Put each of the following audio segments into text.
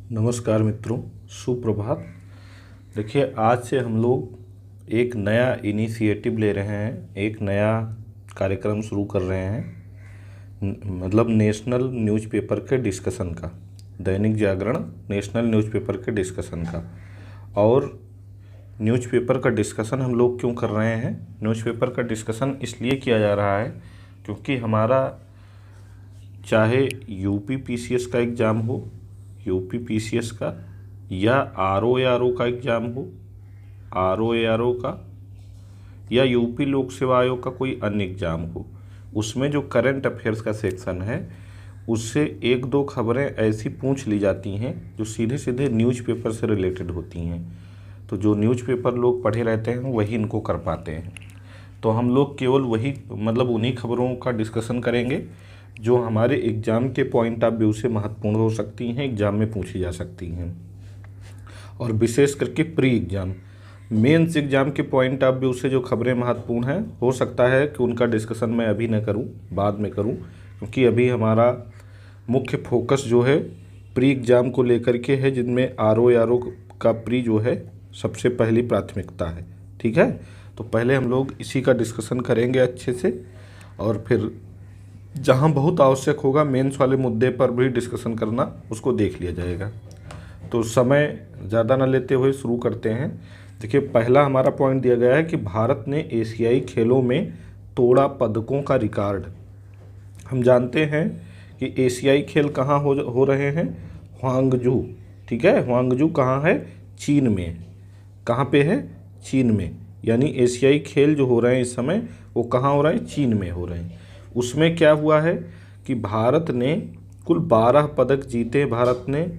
नमस्कार मित्रों, सुप्रभात। देखिए, आज से हम लोग एक नया इनिशिएटिव ले रहे हैं, एक नया कार्यक्रम शुरू कर रहे हैं। मतलब नेशनल न्यूज़पेपर के डिस्कशन का, दैनिक जागरण नेशनल न्यूज़पेपर के डिस्कशन का। और न्यूज़पेपर का डिस्कशन हम लोग क्यों कर रहे हैं? न्यूज़पेपर का डिस्कशन इसलिए किया जा रहा है क्योंकि हमारा चाहे यूपी पीसीएस का एग्ज़ाम हो, यूपी पीसीएस का, या आरओ का एग्ज़ाम हो, आरओ का, या यूपी लोक सेवा आयोग का कोई अन्य एग्ज़ाम हो, उसमें जो करंट अफेयर्स का सेक्शन है उससे एक दो खबरें ऐसी पूछ ली जाती हैं जो सीधे सीधे न्यूज़पेपर से रिलेटेड होती हैं। तो जो न्यूज़पेपर लोग पढ़े रहते हैं वही इनको कर पाते हैं। तो हम लोग केवल वही मतलब उन्हीं खबरों का डिस्कशन करेंगे जो हमारे एग्ज़ाम के पॉइंट ऑफ व्यू से महत्वपूर्ण हो सकती हैं, एग्ज़ाम में पूछी जा सकती हैं। और विशेष करके प्री एग्ज़ाम, मेंस एग्ज़ाम के पॉइंट ऑफ व्यू से जो खबरें महत्वपूर्ण हैं, हो सकता है कि उनका डिस्कशन मैं अभी न करूं, बाद में करूं, क्योंकि अभी हमारा मुख्य फोकस जो है प्री एग्ज़ाम को लेकर के है, जिनमें आरओ का प्री जो है सबसे पहली प्राथमिकता है। ठीक है, तो पहले हम लोग इसी का डिस्कशन करेंगे अच्छे से, और फिर जहां बहुत आवश्यक होगा मेंस वाले मुद्दे पर भी डिस्कशन करना, उसको देख लिया जाएगा। तो समय ज़्यादा न लेते हुए शुरू करते हैं। देखिए, पहला हमारा पॉइंट दिया गया है कि भारत ने एशियाई खेलों में तोड़ा पदकों का रिकॉर्ड। हम जानते हैं कि एशियाई खेल कहाँ हो रहे हैं? ह्वांगझू। ठीक है, ह्वांगझू कहाँ है? चीन में। कहाँ पे है? चीन में। यानी एशियाई खेल जो हो रहे हैं इस समय, वो कहाँ हो रहे हैं? चीन में हो रहे हैं। उसमें क्या हुआ है कि भारत ने कुल 12 पदक जीते, भारत ने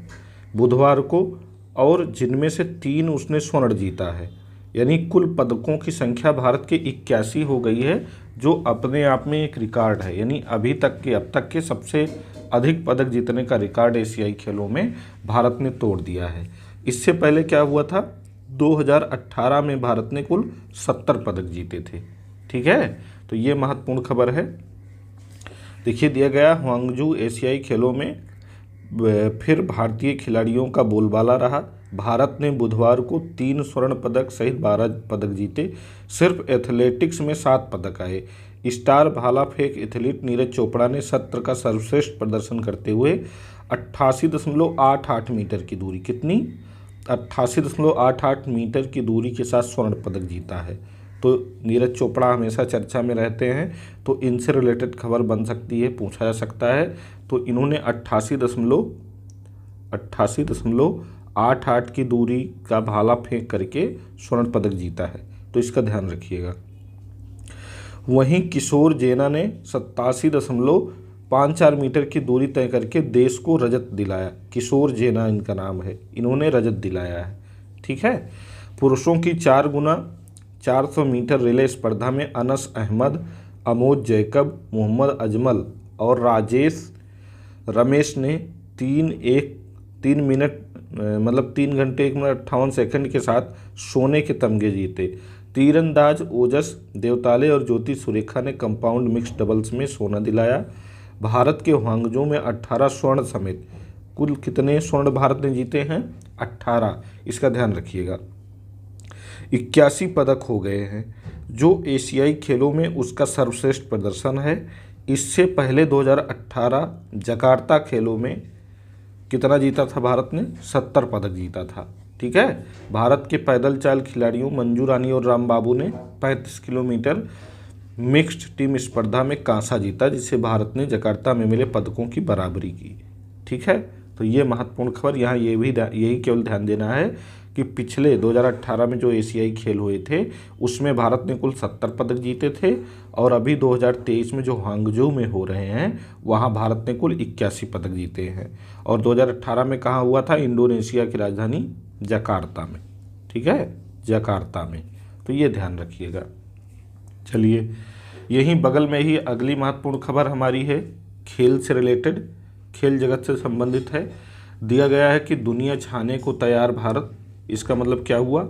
बुधवार को, और जिनमें से 3 उसने स्वर्ण जीता है। यानी कुल पदकों की संख्या भारत के 81 हो गई है, जो अपने आप में एक रिकॉर्ड है। यानी अब तक के सबसे अधिक पदक जीतने का रिकॉर्ड एशियाई खेलों में भारत ने तोड़ दिया है। इससे पहले क्या हुआ था? 2018 में भारत ने कुल 70 पदक जीते थे। ठीक है, तो ये महत्वपूर्ण खबर है। देखिए, दिया गया ह्वांगझू एशियाई खेलों में फिर भारतीय खिलाड़ियों का बोलबाला रहा। भारत ने बुधवार को 3 स्वर्ण पदक सहित 12 पदक जीते। सिर्फ एथलेटिक्स में 7 पदक आए। स्टार भाला फेंक एथलीट नीरज चोपड़ा ने सत्र का सर्वश्रेष्ठ प्रदर्शन करते हुए 88.88 मीटर की दूरी, कितनी? 88.88 मीटर की दूरी के साथ स्वर्ण पदक जीता है। तो नीरज चोपड़ा हमेशा चर्चा में रहते हैं, तो इनसे रिलेटेड खबर बन सकती है, पूछा जा सकता है। तो इन्होंने 88.88 की दूरी का भाला फेंक करके स्वर्ण पदक जीता है, तो इसका ध्यान रखिएगा। वहीं किशोर जेना ने 87.54 मीटर की दूरी तय करके देश को रजत दिलाया। किशोर जेना इनका नाम है, इन्होंने रजत दिलाया है। ठीक है, पुरुषों की 4 गुना 400 मीटर रिले स्पर्धा में अनस अहमद, अमोद जैकब, मोहम्मद अजमल और राजेश रमेश ने 3 घंटे 1 मिनट 58 सेकंड के साथ सोने के तमगे जीते। तीरंदाज ओजस देवताले और ज्योति सुरेखा ने कंपाउंड मिक्स डबल्स में सोना दिलाया। भारत के ह्वांगझू में 18 स्वर्ण समेत कुल कितने स्वर्ण भारत ने जीते हैं? 18। इसका ध्यान रखिएगा। 81 पदक हो गए हैं, जो एशियाई खेलों में उसका सर्वश्रेष्ठ प्रदर्शन है। इससे पहले 2018 जकार्ता खेलों में कितना जीता था भारत ने? 70 पदक जीता था। ठीक है, भारत के पैदल चाल खिलाड़ियों मंजू रानी और राम बाबू ने 35 किलोमीटर मिक्स्ड टीम स्पर्धा में कांसा जीता, जिससे भारत ने जकार्ता में मिले पदकों की बराबरी की। ठीक है, तो ये महत्वपूर्ण खबर। यहाँ यही केवल ध्यान देना है कि पिछले 2018 में जो एशियाई खेल हुए थे उसमें भारत ने कुल 70 पदक जीते थे, और अभी 2023 में जो ह्वांगझू में हो रहे हैं वहाँ भारत ने कुल 81 पदक जीते हैं। और 2018 में कहाँ हुआ था? इंडोनेशिया की राजधानी जकार्ता में। ठीक है, जकार्ता में। तो ये ध्यान रखिएगा। चलिए, यहीं बगल में ही अगली महत्वपूर्ण खबर हमारी है, खेल से रिलेटेड, खेल जगत से संबंधित है। दिया गया है कि दुनिया छाने को तैयार भारत। इसका मतलब क्या हुआ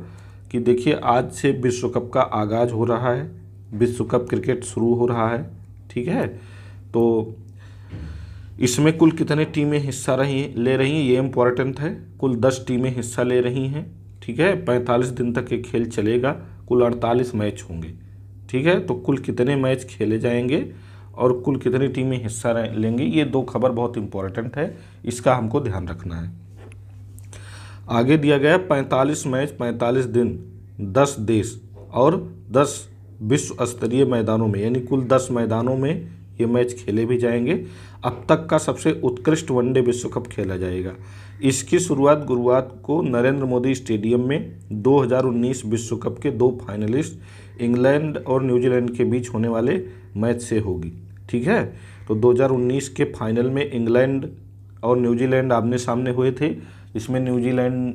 कि देखिए, आज से विश्व कप का आगाज़ हो रहा है, विश्व कप क्रिकेट शुरू हो रहा है। ठीक है, तो इसमें कुल कितने टीमें हिस्सा ले रही हैं, ये इम्पोर्टेंट है। कुल 10 टीमें हिस्सा ले रही हैं, ठीक है। 45 दिन तक ये खेल चलेगा, कुल 48 मैच होंगे, ठीक है। तो कुल कितने मैच खेले जाएंगे और कुल कितनी टीमें हिस्सा लेंगी, ये 2 खबर बहुत इंपॉर्टेंट है, इसका हमको ध्यान रखना है। आगे दिया गया 45 मैच 45 दिन 10 देश और 10 विश्व स्तरीय मैदानों में, यानी कुल 10 मैदानों में ये मैच खेले भी जाएंगे। अब तक का सबसे उत्कृष्ट वनडे विश्व कप खेला जाएगा। इसकी शुरुआत गुरुवार को नरेंद्र मोदी स्टेडियम में 2019 विश्व कप के 2 फाइनलिस्ट इंग्लैंड और न्यूजीलैंड के बीच होने वाले मैच से होगी, ठीक है। तो 2019 के फाइनल में इंग्लैंड और न्यूजीलैंड आमने सामने हुए थे। इसमें न्यूजीलैंड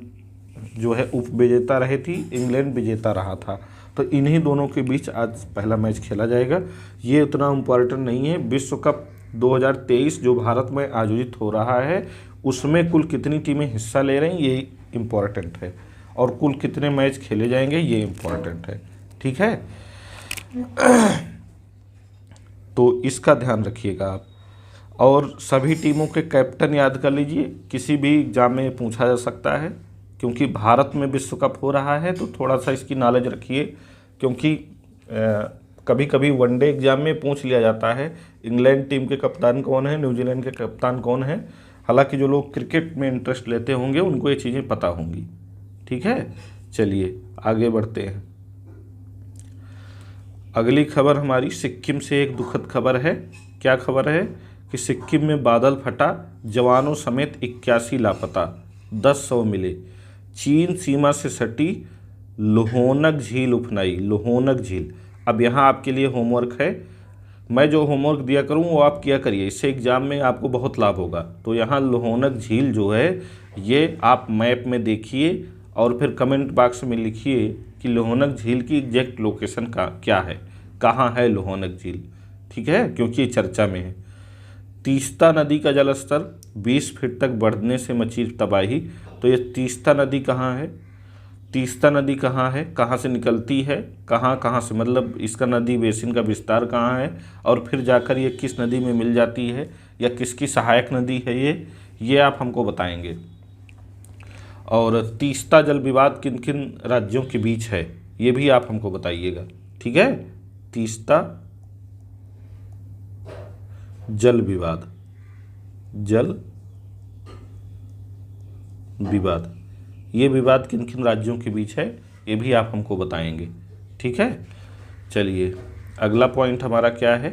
जो है उप विजेता रही थी, इंग्लैंड विजेता रहा था। तो इन्हीं दोनों के बीच आज पहला मैच खेला जाएगा। ये उतना इम्पोर्टेंट नहीं है। विश्व कप 2023 जो भारत में आयोजित हो रहा है उसमें कुल कितनी टीमें हिस्सा ले रही हैं ये इम्पोर्टेंट है, और कुल कितने मैच खेले जाएंगे ये इम्पोर्टेंट है, ठीक है। तो इसका ध्यान रखिएगा आप। और सभी टीमों के कैप्टन याद कर लीजिए, किसी भी एग्जाम में पूछा जा सकता है। क्योंकि भारत में विश्व कप हो रहा है तो थोड़ा सा इसकी नॉलेज रखिए, क्योंकि कभी कभी वनडे एग्जाम में पूछ लिया जाता है इंग्लैंड टीम के कप्तान कौन है, न्यूजीलैंड के कप्तान कौन है। हालांकि जो लोग क्रिकेट में इंटरेस्ट लेते होंगे उनको ये चीज़ें पता होंगी, ठीक है। चलिए आगे बढ़ते हैं। अगली खबर हमारी सिक्किम से एक दुखद खबर है। क्या खबर है कि सिक्किम में बादल फटा, जवानों समेत 81 लापता, 10 शव मिले। चीन सीमा से सटी लोहोनक झील उफनाई। लोहोनक झील, अब यहाँ आपके लिए होमवर्क है। मैं जो होमवर्क दिया करूँ वो आप किया करिए, इससे एग्ज़ाम में आपको बहुत लाभ होगा। तो यहाँ लोहोनक झील जो है ये आप मैप में देखिए और फिर कमेंट बॉक्स में लिखिए कि लोहोनक झील की एग्जैक्ट लोकेशन का क्या है, कहाँ है लोहोनक झील, ठीक है, क्योंकि ये चर्चा में है। तीस्ता नदी का जलस्तर 20 फीट तक बढ़ने से मची तबाही। तो ये तीस्ता नदी कहाँ है, तीस्ता नदी कहाँ है, कहाँ से निकलती है, कहाँ से, मतलब इसका नदी बेसिन का विस्तार कहाँ है, और फिर जाकर ये किस नदी में मिल जाती है या किसकी सहायक नदी है ये आप हमको बताएंगे। और तीस्ता जल विवाद किन किन राज्यों के बीच है ये भी आप हमको बताइएगा, ठीक है। तीस्ता जल विवाद ये विवाद किन किन राज्यों के बीच है ये भी आप हमको बताएंगे, ठीक है। चलिए अगला पॉइंट हमारा क्या है,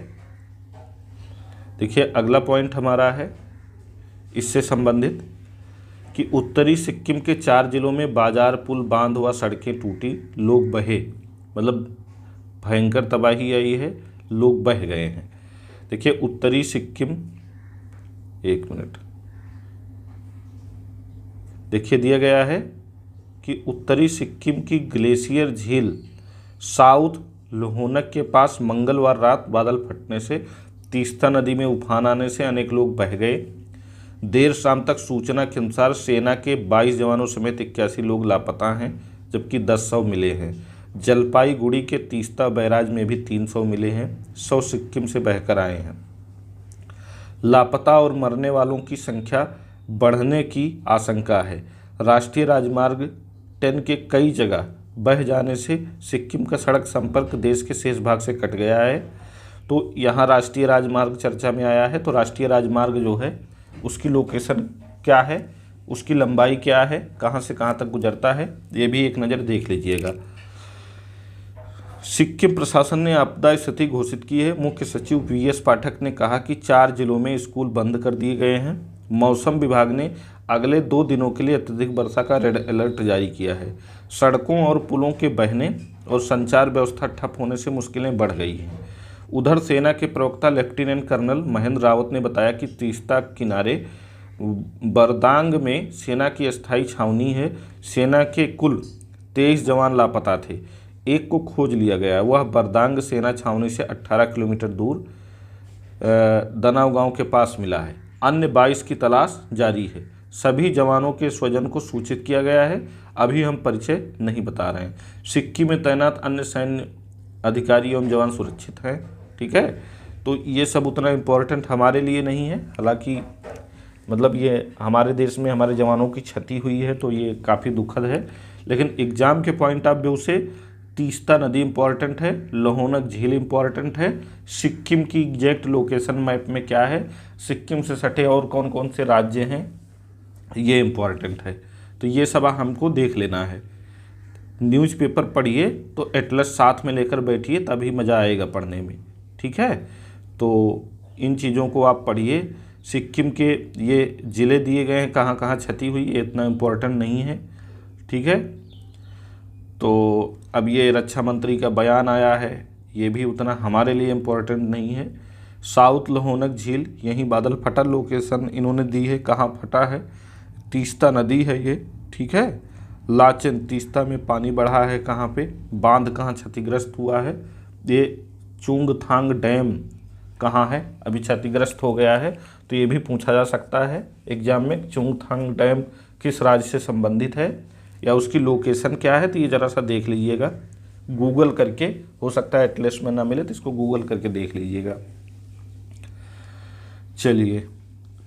देखिए अगला पॉइंट हमारा है इससे संबंधित कि उत्तरी सिक्किम के 4 जिलों में बाजार, पुल, बांध व सड़कें टूटी, लोग बहे। मतलब भयंकर तबाही आई है, लोग बह गए हैं। देखिए उत्तरी सिक्किम, एक मिनट, देखिए दिया गया है कि उत्तरी सिक्किम की ग्लेशियर झील साउथ लोहोनक के पास मंगलवार रात बादल फटने से तीस्ता नदी में उफान आने से अनेक लोग बह गए। देर शाम तक सूचना के अनुसार सेना के 22 जवानों समेत 81 लोग लापता हैं, जबकि 10 शव मिले हैं। जलपाईगुड़ी के तीस्ता बैराज में भी 3 शव मिले हैं, 100 सिक्किम से बहकर आए हैं। लापता और मरने वालों की संख्या बढ़ने की आशंका है। राष्ट्रीय राजमार्ग 10 के कई जगह बह जाने से सिक्किम का सड़क संपर्क देश के शेष भाग से कट गया है। तो यहाँ राष्ट्रीय राजमार्ग चर्चा में आया है। तो राष्ट्रीय राजमार्ग जो है उसकी लोकेशन क्या है, उसकी लंबाई क्या है, कहाँ से कहाँ तक गुजरता है, ये भी एक नज़र देख लीजिएगा। सिक्किम प्रशासन ने आपदा स्थिति घोषित की है। मुख्य सचिव वीएस पाठक ने कहा कि 4 जिलों में स्कूल बंद कर दिए गए हैं। मौसम विभाग ने अगले 2 दिनों के लिए अत्यधिक वर्षा का रेड अलर्ट जारी किया है। सड़कों और पुलों के बहने और संचार व्यवस्था ठप होने से मुश्किलें बढ़ गई हैं। उधर सेना के प्रवक्ता लेफ्टिनेंट कर्नल महेंद्र रावत ने बताया कि तीस्ता किनारे बरदांग में सेना की अस्थायी छावनी है। सेना के कुल 23 जवान लापता थे, एक को खोज लिया गया। वह बरदांग सेना छावनी से 18 किलोमीटर दूर दनाव गांव के पास मिला है। अन्य 22 की तलाश जारी है। सभी जवानों के स्वजन को सूचित किया गया है। अभी हम परिचय नहीं बता रहे हैं। सिक्किम में तैनात अन्य सैन्य अधिकारी एवं जवान सुरक्षित हैं, ठीक है। तो ये सब उतना इम्पोर्टेंट हमारे लिए नहीं है। हालांकि मतलब ये हमारे देश में हमारे जवानों की क्षति हुई है तो ये काफ़ी दुखद है, लेकिन एग्ज़ाम के पॉइंट ऑफ व्यू से तीस्ता नदी इम्पॉर्टेंट है, लोहनक झील इम्पॉर्टेंट है, सिक्किम की एग्जैक्ट लोकेशन मैप में क्या है, सिक्किम से सटे और कौन कौन से राज्य हैं ये इम्पॉर्टेंट है। तो ये सब हमको देख लेना है। न्यूज़पेपर पढ़िए तो एटलस साथ में लेकर बैठिए, तभी मज़ा आएगा पढ़ने में, ठीक है। तो इन चीज़ों को आप पढ़िए। सिक्किम के ये ज़िले दिए गए हैं, कहाँ कहाँ क्षति हुई, ये इतना इम्पोर्टेंट नहीं है, ठीक है। तो अब ये रक्षा मंत्री का बयान आया है, ये भी उतना हमारे लिए इम्पोर्टेंट नहीं है। साउथ लोहनक झील, यहीं बादल फटा लोकेशन इन्होंने दी है, कहाँ फटा है, तीस्ता नदी है ये, ठीक है। लाचेन तीस्ता में पानी बढ़ा है, कहाँ पे, बांध कहाँ क्षतिग्रस्त हुआ है, ये चुंगथांग डैम कहाँ है, अभी क्षतिग्रस्त हो गया है, तो ये भी पूछा जा सकता है एग्जाम में, चुंगथांग डैम किस राज्य से संबंधित है या उसकी लोकेशन क्या है, तो ये ज़रा सा देख लीजिएगा गूगल करके, हो सकता है एटलस में ना मिले तो इसको गूगल करके देख लीजिएगा। चलिए,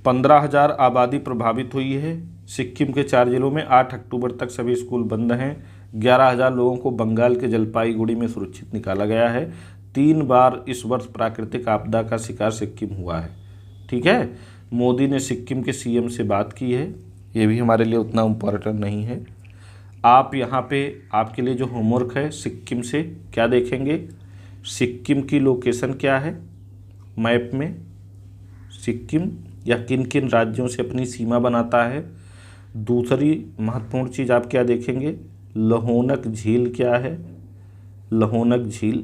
15,000 आबादी प्रभावित हुई है सिक्किम के 4 जिलों में, 8 अक्टूबर तक सभी स्कूल बंद हैं। 11,000 लोगों को बंगाल के जलपाईगुड़ी में सुरक्षित निकाला गया है। 3 बार इस वर्ष प्राकृतिक आपदा का शिकार सिक्किम हुआ है, ठीक है। मोदी ने सिक्किम के सीएम से बात की है, ये भी हमारे लिए उतना इम्पोर्टेंट नहीं है। आप यहाँ पे आपके लिए जो होमवर्क है, सिक्किम से क्या देखेंगे, सिक्किम की लोकेशन क्या है मैप में, सिक्किम या किन किन राज्यों से अपनी सीमा बनाता है। दूसरी महत्वपूर्ण चीज़ आप क्या देखेंगे, लोहनक झील क्या है, लोहनक झील,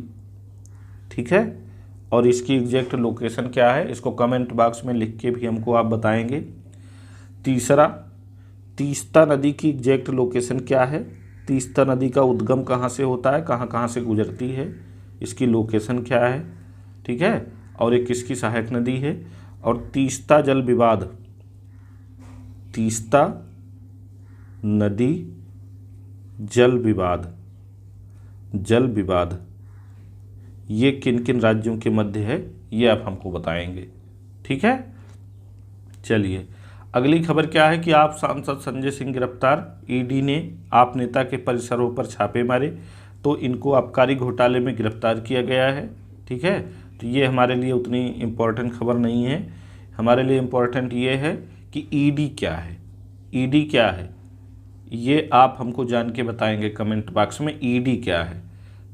ठीक है, और इसकी एग्जैक्ट लोकेशन क्या है, इसको कमेंट बॉक्स में लिख के भी हमको आप बताएंगे। तीसरा, तीस्ता नदी की एग्जैक्ट लोकेशन क्या है, तीस्ता नदी का उद्गम कहाँ से होता है, कहाँ कहाँ से गुजरती है, इसकी लोकेशन क्या है, ठीक है, और एक किसकी सहायक नदी है। और तीस्ता जल विवाद, तीस्ता नदी जल विवाद, जल विवाद ये किन किन राज्यों के मध्य है, ये आप हमको बताएंगे, ठीक है। चलिए, अगली खबर क्या है कि आप सांसद संजय सिंह गिरफ्तार, ईडी ने आप नेता के परिसरों पर छापे मारे, तो इनको आबकारी घोटाले में गिरफ्तार किया गया है, ठीक है। तो ये हमारे लिए उतनी इम्पोर्टेंट खबर नहीं है। हमारे लिए इम्पोर्टेंट ये है कि ईडी क्या है, ईडी क्या है ये आप हमको जान के बताएंगे कमेंट बॉक्स में, ईडी क्या है।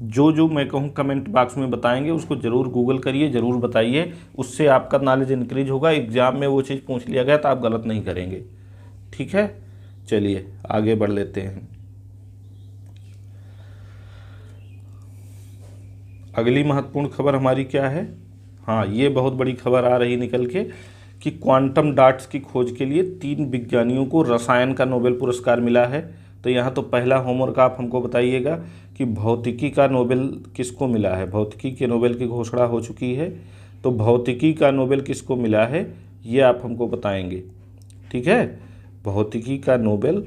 जो मैं कहूँ कमेंट बॉक्स में बताएंगे उसको ज़रूर गूगल करिए, ज़रूर बताइए, उससे आपका नॉलेज इंक्रीज होगा, एग्ज़ाम में वो चीज़ पूछ लिया गया तो आप गलत नहीं करेंगे, ठीक है। चलिए आगे बढ़ लेते हैं। अगली महत्वपूर्ण खबर हमारी क्या है, हाँ ये बहुत बड़ी खबर आ रही निकल के कि क्वांटम डॉट्स की खोज के लिए 3 विज्ञानियों को रसायन का नोबेल पुरस्कार मिला है। तो यहाँ तो पहला होमवर्क आप हमको बताइएगा कि भौतिकी का नोबेल किसको मिला है, भौतिकी के नोबेल की घोषणा हो चुकी है, तो भौतिकी का नोबेल किसको मिला है ये आप हमको बताएंगे, ठीक है। भौतिकी का नोबेल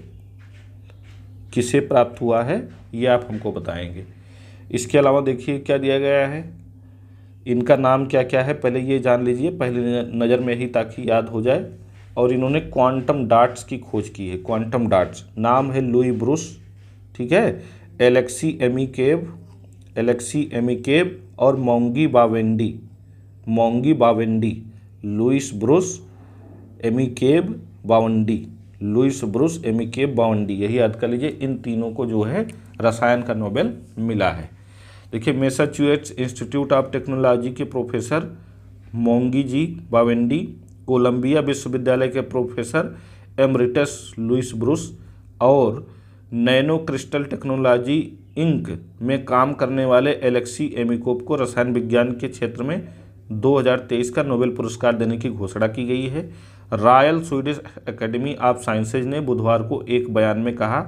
किसे प्राप्त हुआ है ये आप हमको बताएंगे। इसके अलावा देखिए क्या दिया गया है, इनका नाम क्या क्या है पहले ये जान लीजिए, पहले नज़र में ही, ताकि याद हो जाए। और इन्होंने क्वांटम डॉट्स की खोज की है, क्वांटम डॉट्स, नाम है लुई ब्रूस, ठीक है, एलेक्सी एमिकेव और मोंगी बावेंडी, लुइस ब्रूस एमिकेव बावंडी, यही याद कर लीजिए। इन तीनों को जो है रसायन का नोबेल मिला है। देखिए, मैसाचुसेट्स इंस्टीट्यूट ऑफ टेक्नोलॉजी के प्रोफेसर मोंगी जी बावेंडी, कोलंबिया विश्वविद्यालय के प्रोफेसर एमरिटस लुइस ब्रूस और नैनो क्रिस्टल टेक्नोलॉजी इंक में काम करने वाले एलेक्सी एमिकोव को रसायन विज्ञान के क्षेत्र में 2023 का नोबेल पुरस्कार देने की घोषणा की गई है। Royal Swedish academy of sciences ने बुधवार को एक बयान में कहा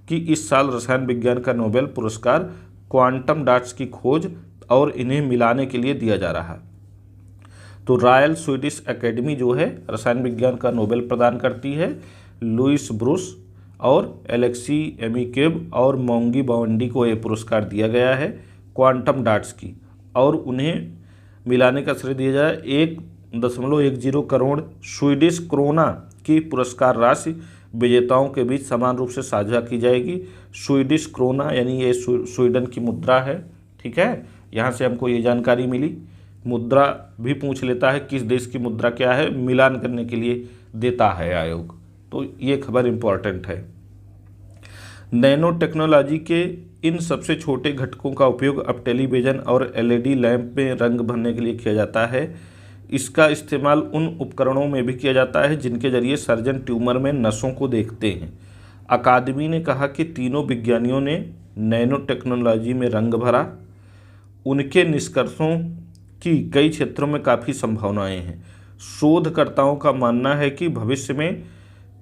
कि इस साल रसायन विज्ञान का नोबेल पुरस्कार क्वांटम डॉट्स की खोज और इन्हें मिलाने के लिए दिया जा रहा है। तो रॉयल स्वीडिश एकेडमी जो है रसायन विज्ञान का नोबेल प्रदान करती है लुइस ब्रूस और एलेक्सी एमिकेव और मोंगी बावंडी को ये पुरस्कार दिया गया है क्वांटम डॉट्स की, और उन्हें मिलाने का श्रेय दिया जाए। 1.10 करोड़ स्वीडिश क्रोना की पुरस्कार राशि विजेताओं के बीच समान रूप से साझा की जाएगी। स्वीडिश क्रोना यानी ये स्वीडन की मुद्रा है, ठीक है। यहाँ से हमको ये जानकारी मिली। मुद्रा भी पूछ लेता है किस देश की मुद्रा क्या है, मिलान करने के लिए देता है आयोग, तो ये खबर इम्पॉर्टेंट है। नैनो टेक्नोलॉजी के इन सबसे छोटे घटकों का उपयोग अब टेलीविज़न और एलईडी लैंप में रंग भरने के लिए किया जाता है। इसका इस्तेमाल उन उपकरणों में भी किया जाता है जिनके जरिए सर्जन ट्यूमर में नसों को देखते हैं। अकादमी ने कहा कि तीनों विज्ञानियों ने नैनो टेक्नोलॉजी में रंग भरा। उनके निष्कर्षों की कई क्षेत्रों में काफ़ी संभावनाएं हैं। शोधकर्ताओं का मानना है कि भविष्य में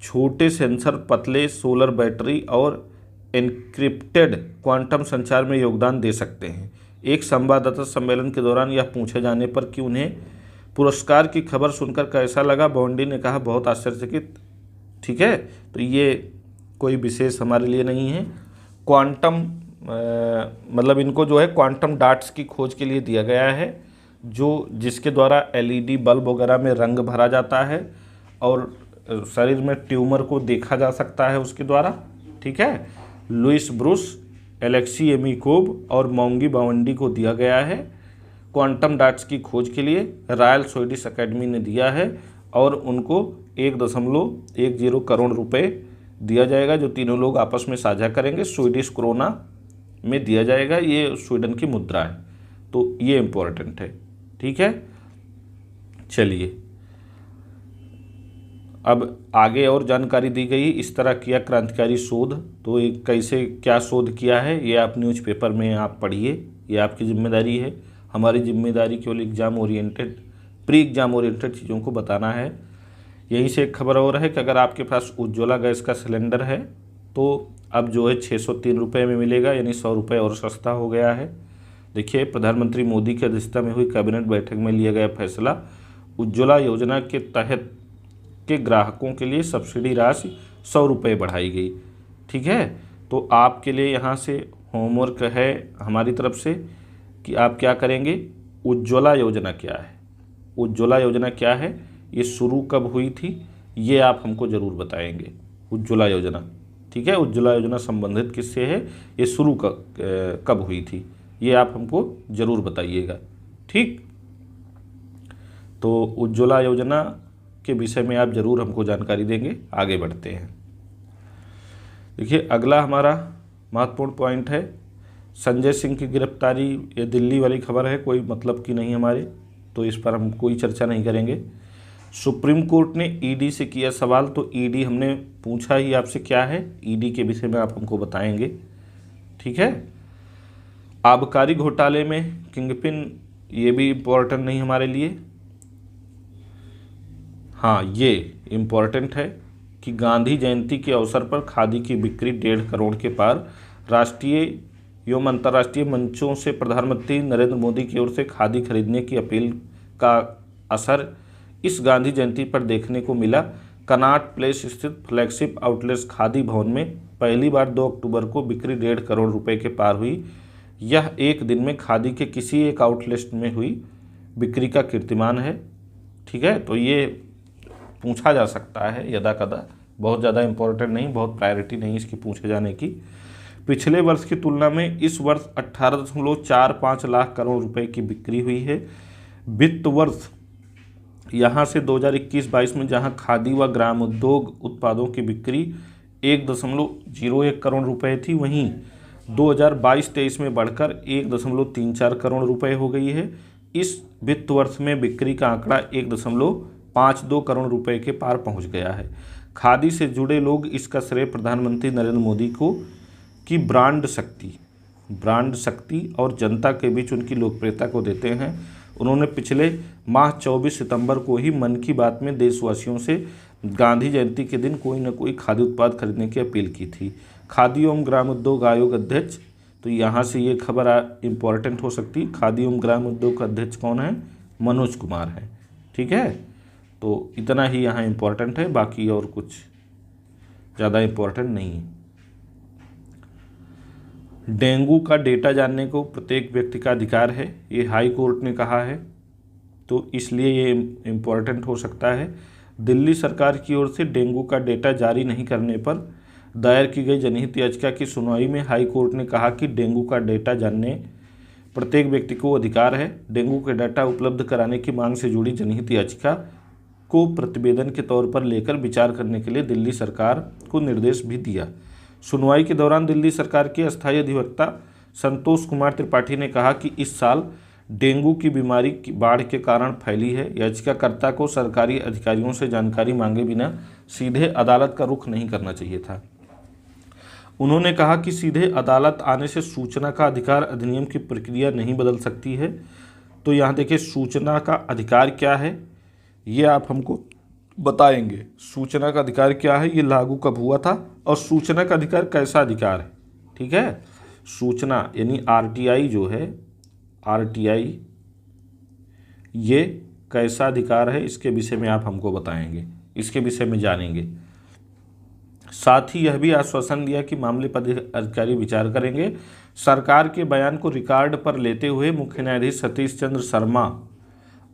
छोटे सेंसर, पतले सोलर बैटरी और एन्क्रिप्टेड क्वांटम संचार में योगदान दे सकते हैं। एक संवाददाता सम्मेलन के दौरान यह पूछे जाने पर कि उन्हें पुरस्कार की खबर सुनकर कैसा लगा, बॉन्डी ने कहा बहुत आश्चर्यचकित। ठीक है, तो ये कोई विशेष हमारे लिए नहीं है। क्वांटम मतलब इनको जो है क्वांटम डॉट्स की खोज के लिए दिया गया है, जो जिसके द्वारा एलईडी बल्ब वगैरह में रंग भरा जाता है और शरीर में ट्यूमर को देखा जा सकता है उसके द्वारा। ठीक है, लुइस ब्रूस, एलेक्सी एमिकोव और मोंगी बावंडी को दिया गया है क्वांटम डॉट्स की खोज के लिए। रॉयल स्वीडिश अकेडमी ने दिया है और उनको 1.10 करोड़ रुपए दिया जाएगा, जो तीनों लोग आपस में साझा करेंगे। स्वीडिश क्रोना में दिया जाएगा, ये स्वीडन की मुद्रा है, तो ये इम्पोर्टेंट है। ठीक है, चलिए अब आगे और जानकारी दी गई। इस तरह किया क्रांतिकारी शोध, तो ये कैसे क्या शोध किया है ये आप न्यूज़पेपर में आप पढ़िए, ये आपकी जिम्मेदारी है। हमारी जिम्मेदारी केवल exam oriented, pre exam oriented चीज़ों को बताना है। यहीं से एक खबर और है कि अगर आपके पास उज्ज्वला गैस का सिलेंडर है तो अब जो है 603 रुपये में मिलेगा, यानी 100 रुपये और सस्ता हो गया है। देखिए, प्रधानमंत्री मोदी की अध्यक्षता में हुई कैबिनेट बैठक में लिया गया फैसला, उज्ज्वला योजना के तहत के ग्राहकों के लिए सब्सिडी राशि 100 रुपये बढ़ाई गई। ठीक है, तो आपके लिए यहाँ से होमवर्क है हमारी तरफ से कि आप क्या करेंगे। उज्ज्वला योजना क्या है, उज्ज्वला योजना क्या है, ये शुरू कब हुई थी, ये आप हमको ज़रूर बताएंगे। उज्ज्वला योजना, ठीक है, उज्ज्वला योजना संबंधित किससे है, ये शुरू कब हुई थी, ये आप हमको ज़रूर बताइएगा। ठीक, तो उज्ज्वला योजना के विषय में आप ज़रूर हमको जानकारी देंगे। आगे बढ़ते हैं। देखिए, अगला हमारा महत्वपूर्ण पॉइंट है संजय सिंह की गिरफ्तारी। ये दिल्ली वाली खबर है, कोई मतलब की नहीं हमारे, तो इस पर हम कोई चर्चा नहीं करेंगे। सुप्रीम कोर्ट ने ईडी से किया सवाल, तो ईडी हमने पूछा ही आपसे क्या है, ईडी के विषय में आप हमको बताएंगे। ठीक है, आबकारी घोटाले में किंगपिन, ये भी इम्पोर्टेंट नहीं हमारे लिए। हाँ, ये इम्पोर्टेंट है कि गांधी जयंती के अवसर पर खादी की बिक्री 1.5 करोड़ के पार। राष्ट्रीय एवं अंतर्राष्ट्रीय मंचों से प्रधानमंत्री नरेंद्र मोदी की ओर से खादी खरीदने की अपील का असर इस गांधी जयंती पर देखने को मिला। कनॉट प्लेस स्थित फ्लैगशिप आउटलेट खादी भवन में पहली बार 2 अक्टूबर को बिक्री 1.5 करोड़ रुपए के पार हुई। यह एक दिन में खादी के किसी एक आउटलेट में हुई बिक्री का कीर्तिमान है। ठीक है, तो ये पूछा जा सकता है यदा कदा, बहुत ज़्यादा इम्पोर्टेंट नहीं, बहुत प्रायोरिटी नहीं इसकी पूछे जाने की। पिछले वर्ष की तुलना में इस वर्ष 18.45 लाख करोड़ रुपए की बिक्री हुई है। वित्त वर्ष यहाँ से 2021-22 में जहाँ खादी व ग्राम उद्योग उत्पादों की बिक्री 1.01 करोड़ रुपए थी, वहीं 2022-23 में बढ़कर 1.34 करोड़ रुपए हो गई है। इस वित्त वर्ष में बिक्री का आंकड़ा 1.52 करोड़ रुपए के पार पहुंच गया है। खादी से जुड़े लोग इसका श्रेय प्रधानमंत्री नरेंद्र मोदी को की ब्रांड शक्ति और जनता के बीच उनकी लोकप्रियता को देते हैं। उन्होंने पिछले माह 24 सितंबर को ही मन की बात में देशवासियों से गांधी जयंती के दिन कोई न कोई खादी उत्पाद खरीदने की अपील की थी। खादी एवं ग्रामोद्योग आयोग अध्यक्ष, तो यहाँ से ये खबर इम्पोर्टेंट हो सकती। खादी एवं ग्राम उद्योग का अध्यक्ष कौन है, मनोज कुमार है। ठीक है, तो इतना ही यहाँ इम्पोर्टेंट है, बाकी और कुछ ज़्यादा इम्पोर्टेंट नहीं है। डेंगू का डेटा जानने को प्रत्येक व्यक्ति का अधिकार है, ये हाई कोर्ट ने कहा है। तो इसलिए ये इम्पोर्टेंट हो सकता है। दिल्ली सरकार की ओर से डेंगू का डेटा जारी नहीं करने पर दायर की गई जनहित याचिका की सुनवाई में हाई कोर्ट ने कहा कि डेंगू का डेटा जानने प्रत्येक व्यक्ति को अधिकार है। डेंगू का डाटा उपलब्ध कराने की मांग से जुड़ी जनहित याचिका को प्रतिवेदन के तौर पर लेकर विचार करने के लिए दिल्ली सरकार को निर्देश भी दिया। सुनवाई के दौरान दिल्ली सरकार के अस्थायी अधिवक्ता संतोष कुमार त्रिपाठी ने कहा कि इस साल डेंगू की बीमारी की बाढ़ के कारण फैली है। याचिकाकर्ता को सरकारी अधिकारियों से जानकारी मांगे बिना सीधे अदालत का रुख नहीं करना चाहिए था। उन्होंने कहा कि सीधे अदालत आने से सूचना का अधिकार अधिनियम की प्रक्रिया नहीं बदल सकती है। तो यहाँ देखिए, सूचना का अधिकार क्या है ये आप हमको बताएंगे। सूचना का अधिकार क्या है, ये लागू कब हुआ था, और सूचना का अधिकार कैसा अधिकार है। ठीक है, सूचना यानी आरटीआई जो है, आरटीआई ये कैसा अधिकार है, इसके विषय में आप हमको बताएंगे, इसके विषय में जानेंगे। साथ ही यह भी आश्वासन दिया कि मामले पर अधिकारी विचार करेंगे। सरकार के बयान को रिकॉर्ड पर लेते हुए मुख्य न्यायाधीश सतीश चंद्र शर्मा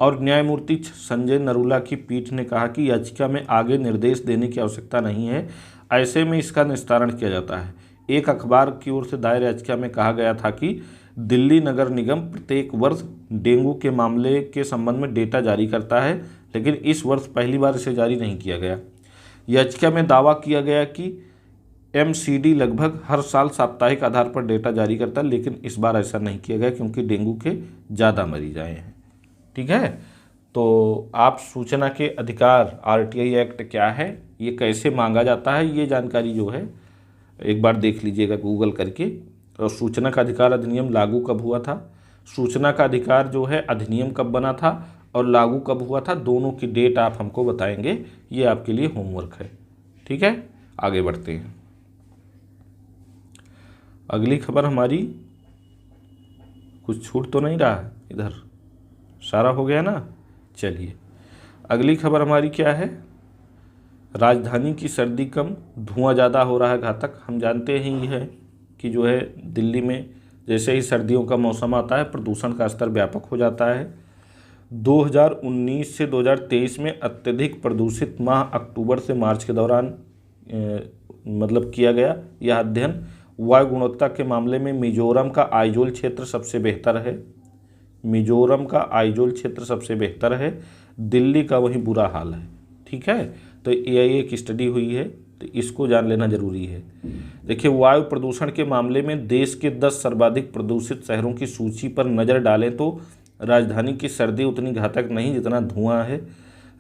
और न्यायमूर्ति संजय नरूला की पीठ ने कहा कि याचिका में आगे निर्देश देने की आवश्यकता नहीं है, ऐसे में इसका निस्तारण किया जाता है। एक अखबार की ओर से दायर याचिका में कहा गया था कि दिल्ली नगर निगम प्रत्येक वर्ष डेंगू के मामले के संबंध में डेटा जारी करता है, लेकिन इस वर्ष पहली बार इसे जारी नहीं किया गया। याचिका में दावा किया गया कि एमसीडी लगभग हर साल साप्ताहिक आधार पर डेटा जारी करता है, लेकिन इस बार ऐसा नहीं किया गया क्योंकि डेंगू के ज़्यादा मरीज आए हैं। ठीक है, तो आप सूचना के अधिकार, आरटीआई एक्ट क्या है, ये कैसे मांगा जाता है, ये जानकारी जो है एक बार देख लीजिएगा गूगल करके। और सूचना का अधिकार अधिनियम लागू कब हुआ था, सूचना का अधिकार जो है अधिनियम कब बना था और लागू कब हुआ था, दोनों की डेट आप हमको बताएंगे। ये आपके लिए होमवर्क है। ठीक है, आगे बढ़ते हैं। अगली खबर हमारी, कुछ छूट तो नहीं रहा है, इधर सारा हो गया ना। चलिए, अगली खबर हमारी क्या है, राजधानी की सर्दी कम, धुआं ज़्यादा हो रहा है घातक। हम जानते हैं ये है कि जो है दिल्ली में जैसे ही सर्दियों का मौसम आता है प्रदूषण का स्तर व्यापक हो जाता है। 2019 से 2023 में अत्यधिक प्रदूषित माह अक्टूबर से मार्च के दौरान मतलब किया गया यह अध्ययन। वायु गुणवत्ता के मामले में मिजोरम का आइजोल क्षेत्र सबसे बेहतर है, मिजोरम का आइजोल क्षेत्र सबसे बेहतर है, दिल्ली का वही बुरा हाल है। ठीक है, तो ये एक स्टडी हुई है, तो इसको जान लेना जरूरी है। देखिए, वायु प्रदूषण के मामले में देश के 10 सर्वाधिक प्रदूषित शहरों की सूची पर नज़र डालें तो राजधानी की सर्दी उतनी घातक नहीं जितना धुआं है।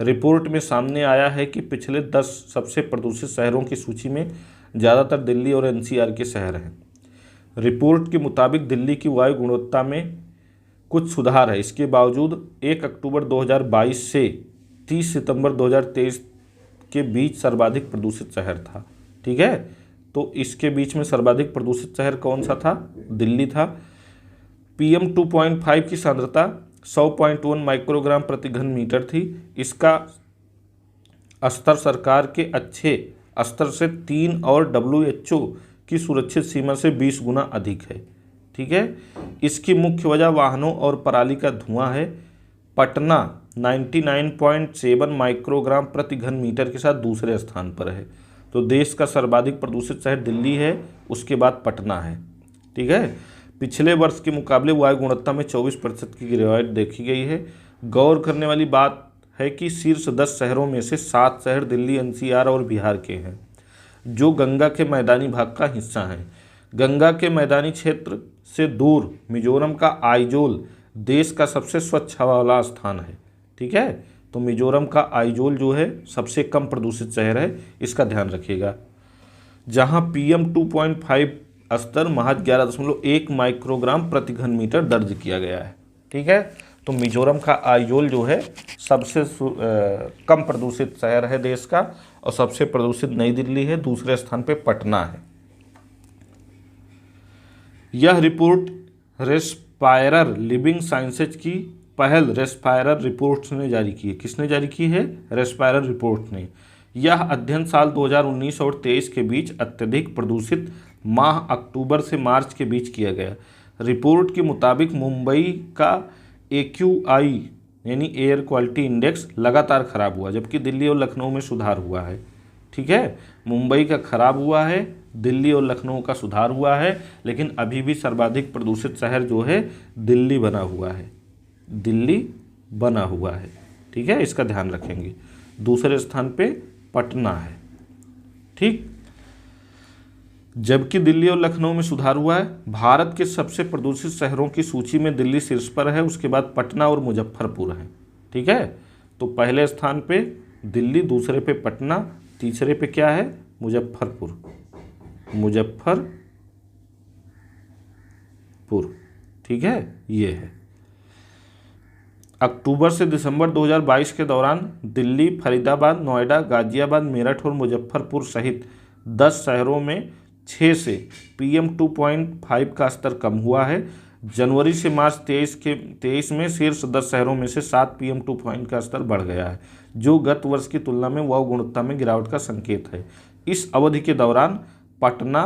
रिपोर्ट में सामने आया है कि पिछले 10 सबसे प्रदूषित शहरों की सूची में ज़्यादातर दिल्ली और एनसीआर के शहर हैं। रिपोर्ट के मुताबिक दिल्ली की वायु गुणवत्ता में कुछ सुधार है, इसके बावजूद 1 अक्टूबर 2022 से 30 सितंबर 2023 के बीच सर्वाधिक प्रदूषित शहर था। ठीक है, तो इसके बीच में सर्वाधिक प्रदूषित शहर कौन सा था, दिल्ली था। PM 2.5 की सांद्रता 100.1 माइक्रोग्राम प्रति घन मीटर थी। इसका स्तर सरकार के अच्छे स्तर से 3 और WHO की सुरक्षित सीमा से 20 गुना अधिक है। ठीक है, इसकी मुख्य वजह वाहनों और पराली का धुआं है। पटना 99.7 माइक्रोग्राम प्रति घन मीटर के साथ दूसरे स्थान पर है। तो देश का सर्वाधिक प्रदूषित शहर दिल्ली है, उसके बाद पटना है। ठीक है, पिछले वर्ष के मुकाबले वायु गुणवत्ता में 24% की गिरावट देखी गई है। गौर करने वाली बात है कि शीर्ष 10 शहरों में से 7 शहर दिल्ली, एनसीआर और बिहार के हैं, जो गंगा के मैदानी भाग का हिस्सा हैं। गंगा के मैदानी क्षेत्र से दूर मिजोरम का आइजोल देश का सबसे स्वच्छ हवा वाला स्थान है। ठीक है, तो मिजोरम का आइजोल जो है सबसे कम प्रदूषित शहर है, इसका ध्यान रखिएगा। जहां PM 2.5 स्तर महज 11.1 माइक्रोग्राम प्रति घन मीटर दर्ज किया गया है। ठीक है, तो मिजोरम का आइजोल जो है सबसे कम प्रदूषित शहर है देश का, और सबसे प्रदूषित नई दिल्ली है, दूसरे स्थान पे पटना है। यह रिपोर्ट रेस्पायरर लिविंग साइंसेज की पहल रेस्पायरर रिपोर्ट्स ने जारी की है। किसने जारी की है, रेस्पायरर रिपोर्ट ने। यह अध्ययन साल 2019 और 23 के बीच अत्यधिक प्रदूषित माह अक्टूबर से मार्च के बीच किया गया। रिपोर्ट के मुताबिक मुंबई का AQI यानी एयर क्वालिटी इंडेक्स लगातार खराब हुआ, जबकि दिल्ली और लखनऊ में सुधार हुआ है। ठीक है, मुंबई का खराब हुआ है, दिल्ली और लखनऊ का सुधार हुआ है, लेकिन अभी भी सर्वाधिक प्रदूषित शहर जो है दिल्ली बना हुआ है, दिल्ली बना हुआ है। ठीक है, इसका ध्यान रखेंगे। दूसरे स्थान पे पटना है। ठीक, जबकि दिल्ली और लखनऊ में सुधार हुआ है। भारत के सबसे प्रदूषित शहरों की सूची में दिल्ली शीर्ष पर है, उसके बाद पटना और मुजफ्फरपुर है। ठीक है, तो पहले स्थान पे दिल्ली, दूसरे पे पटना, तीसरे पे क्या है, मुजफ्फरपुर, मुजफ्फरपुर। ठीक है, ये है। अक्टूबर से दिसंबर 2022 के दौरान दिल्ली, फरीदाबाद, नोएडा, गाजियाबाद, मेरठ और मुजफ्फरपुर सहित 10 शहरों में 6 से PM 2.5 का स्तर कम हुआ है। जनवरी से मार्च 23 में शीर्ष 10 शहरों में से 7 PM 2.5 का स्तर बढ़ गया है, जो गत वर्ष की तुलना में वायु गुणवत्ता में गिरावट का संकेत है। इस अवधि के दौरान पटना,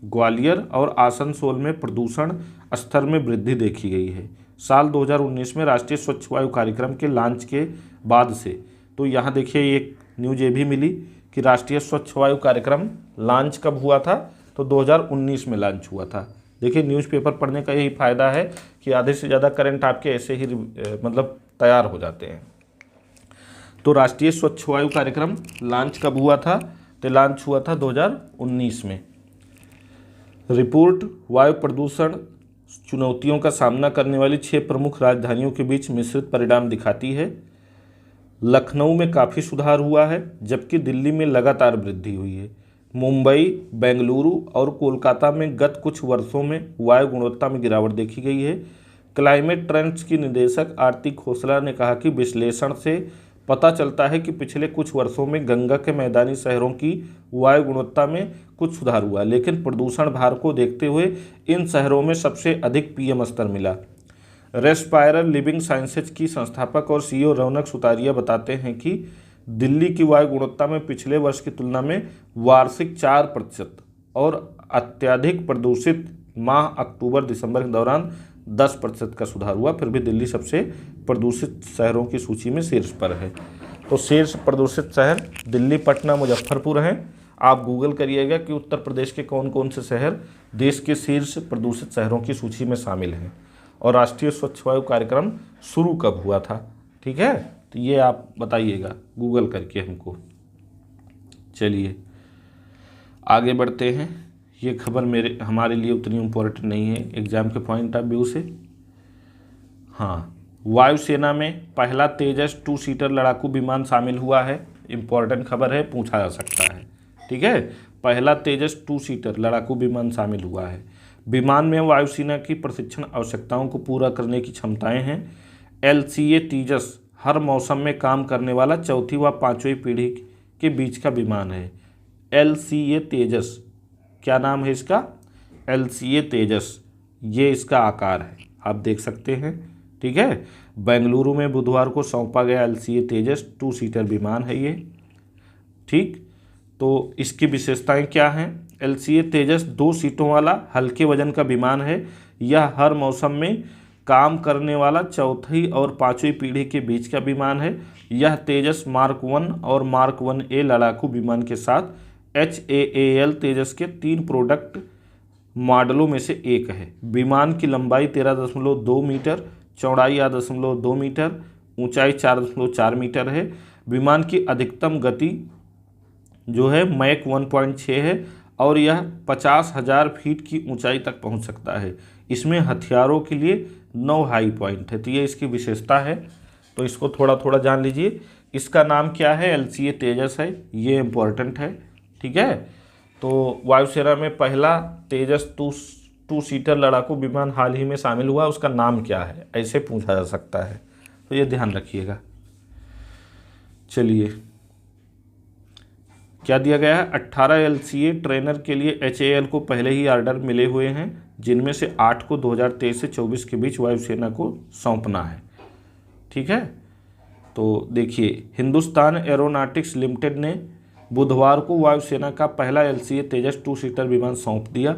ग्वालियर और आसनसोल में प्रदूषण स्तर में वृद्धि देखी गई है। साल 2019 में राष्ट्रीय स्वच्छ वायु कार्यक्रम के लॉन्च के बाद से, तो यहाँ देखिए एक न्यूज ये भी मिली कि राष्ट्रीय स्वच्छ वायु कार्यक्रम लॉन्च कब हुआ था, तो 2019 में लॉन्च हुआ था। देखिए न्यूज़पेपर पढ़ने का यही फ़ायदा है कि आधे से ज़्यादा करंट आपके ऐसे ही मतलब तैयार हो जाते हैं। तो राष्ट्रीय स्वच्छ वायु कार्यक्रम लॉन्च कब हुआ था, तो लॉन्च हुआ था 2019 में। रिपोर्ट वायु प्रदूषण चुनौतियों का सामना करने वाली 6 प्रमुख राजधानियों के बीच मिश्रित परिणाम दिखाती है। लखनऊ में काफ़ी सुधार हुआ है, जबकि दिल्ली में लगातार वृद्धि हुई है। मुंबई, बेंगलुरु और कोलकाता में गत कुछ वर्षों में वायु गुणवत्ता में गिरावट देखी गई है। क्लाइमेट ट्रेंड्स की निदेशक आरती खोसला ने कहा कि विश्लेषण से पता चलता है कि पिछले कुछ वर्षों में गंगा के मैदानी शहरों की वायु गुणवत्ता में कुछ सुधार हुआ, लेकिन प्रदूषण भार को देखते हुए इन शहरों में सबसे अधिक PM स्तर मिला। रेस्पायरल लिविंग साइंसेज की संस्थापक और CEO रौनक सुतारिया बताते हैं कि दिल्ली की वायु गुणवत्ता में पिछले वर्ष की तुलना में वार्षिक 4% और अत्यधिक प्रदूषित माह अक्टूबर-दिसंबर के दौरान 10% का सुधार हुआ। फिर भी दिल्ली सबसे प्रदूषित शहरों की सूची में शीर्ष पर है। तो शीर्ष प्रदूषित शहर दिल्ली, पटना, मुजफ्फरपुर हैं। आप गूगल करिएगा कि उत्तर प्रदेश के कौन कौन से शहर देश के शीर्ष प्रदूषित शहरों की सूची में शामिल हैं, और राष्ट्रीय स्वच्छ वायु कार्यक्रम शुरू कब हुआ था। ठीक है, तो ये आप बताइएगा गूगल करके हमको। चलिए आगे बढ़ते हैं। ये खबर हमारे लिए उतनी इम्पोर्टेंट नहीं है एग्जाम के पॉइंट ऑफ व्यू से। हाँ, वायुसेना में पहला तेजस 2 सीटर लड़ाकू विमान शामिल हुआ है। इम्पोर्टेंट खबर है, पूछा जा सकता है। ठीक है, पहला तेजस 2 सीटर लड़ाकू विमान शामिल हुआ है। विमान में वायुसेना की प्रशिक्षण आवश्यकताओं को पूरा करने की क्षमताएं हैं। LCA तेजस हर मौसम में काम करने वाला 4वीं व 5वीं पीढ़ी के बीच का विमान है। LCA तेजस, क्या नाम है इसका, LCA तेजस, ये इसका आकार है, आप देख सकते हैं। ठीक है, बेंगलुरु में बुधवार को सौंपा गया LCA तेजस 2 सीटर विमान है ये। ठीक, तो इसकी विशेषताएं क्या हैं। LCA तेजस 2 सीटों वाला हल्के वजन का विमान है। यह हर मौसम में काम करने वाला 4वीं और 5वीं पीढ़ी के बीच का विमान है। यह तेजस मार्क 1 और मार्क 1A लड़ाकू विमान के साथ HAAL तेजस के 3 प्रोडक्ट मॉडलों में से एक है। विमान की लंबाई 13.2 मीटर, चौड़ाई 8.2 मीटर, ऊंचाई 4.4 मीटर है। विमान की अधिकतम गति जो है मैक 1.6 है और यह 50,000 फीट की ऊंचाई तक पहुंच सकता है। इसमें हथियारों के लिए 9 हाई पॉइंट है। तो ये इसकी विशेषता है, तो इसको थोड़ा थोड़ा जान लीजिए। इसका नाम क्या है, LCA तेजस है, ये इम्पोर्टेंट है। ठीक है, तो वायुसेना में पहला तेजस 2 सीटर लड़ाकू विमान हाल ही में शामिल हुआ, उसका नाम क्या है, ऐसे पूछा जा सकता है, तो ये ध्यान रखिएगा। चलिए क्या दिया गया है, 18 LCA ट्रेनर के लिए HAL को पहले ही ऑर्डर मिले हुए हैं, जिनमें से 8 को 2023 से 24 के बीच वायुसेना को सौंपना है। ठीक है, तो देखिए हिंदुस्तान एरोनॉटिक्स लिमिटेड ने बुधवार को वायुसेना का पहला LCA तेजस 2 सीटर विमान सौंप दिया।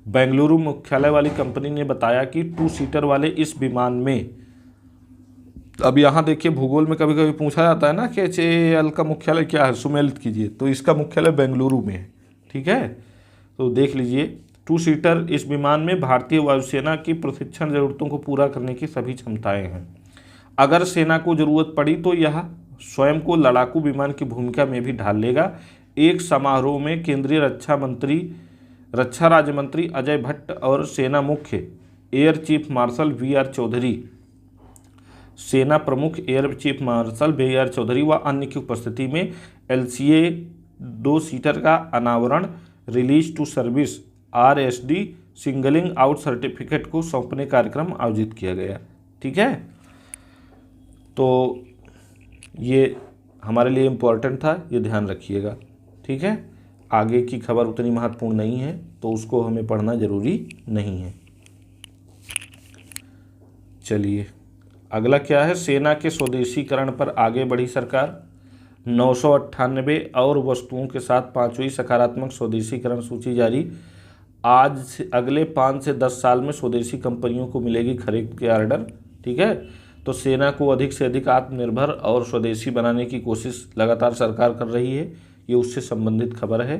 बेंगलुरु मुख्यालय वाली कंपनी ने बताया कि 2 सीटर वाले इस विमान में अब यहाँ देखिए भूगोल में कभी कभी पूछा जाता है ना कि HAL का मुख्यालय क्या है, सुमेलित कीजिए, तो इसका मुख्यालय बेंगलुरु में है। ठीक है, तो देख लीजिए। 2 सीटर इस विमान में भारतीय वायुसेना की प्रशिक्षण जरूरतों को पूरा करने की सभी क्षमताएं हैं। अगर सेना को जरूरत पड़ी तो यह स्वयं को लड़ाकू विमान की भूमिका में भी ढाल लेगा। एक समारोह में केंद्रीय रक्षा राज्य मंत्री अजय भट्ट और सेना मुख्य air chief marshal VR Chaudhary, सेना प्रमुख air chief marshal VR Chaudhary व अन्य की उपस्थिति में LCA 2 सीटर का अनावरण release to service RSD singling out certificate को सौंपने कार्यक्रम आयोजित किया गया। ठीक है, तो ये हमारे लिए इम्पोर्टेंट था, ये ध्यान रखिएगा। ठीक है, आगे की खबर उतनी महत्वपूर्ण नहीं है तो उसको हमें पढ़ना जरूरी नहीं है। चलिए अगला क्या है, सेना के स्वदेशीकरण पर आगे बढ़ी सरकार। 998 और वस्तुओं के साथ 5वीं सकारात्मक स्वदेशीकरण सूची जारी। आज से अगले 5 से 10 साल में स्वदेशी कंपनियों को मिलेगी खरीद के ऑर्डर। ठीक है, तो सेना को अधिक से अधिक आत्मनिर्भर और स्वदेशी बनाने की कोशिश लगातार सरकार कर रही है, ये उससे संबंधित खबर है।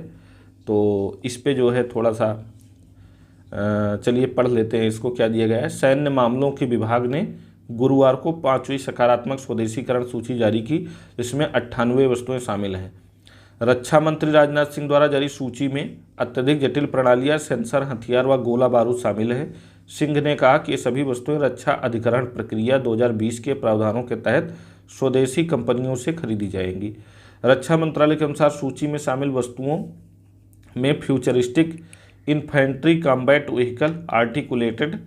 तो इस पे जो है थोड़ा सा चलिए पढ़ लेते हैं इसको, क्या दिया गया है। सैन्य मामलों के विभाग ने गुरुवार को 5वीं सकारात्मक स्वदेशीकरण सूची जारी की, जिसमें 98 वस्तुएं शामिल हैं। रक्षा मंत्री राजनाथ सिंह द्वारा जारी सूची में अत्यधिक जटिल प्रणालियां, सेंसर, हथियार व गोला बारूद शामिल है। सिंह ने कहा कि ये सभी वस्तुएं रक्षा अधिग्रहण प्रक्रिया 2020 के प्रावधानों के तहत स्वदेशी कंपनियों से खरीदी जाएंगी। रक्षा मंत्रालय के अनुसार सूची में शामिल वस्तुओं में futuristic infantry combat vehicle, articulated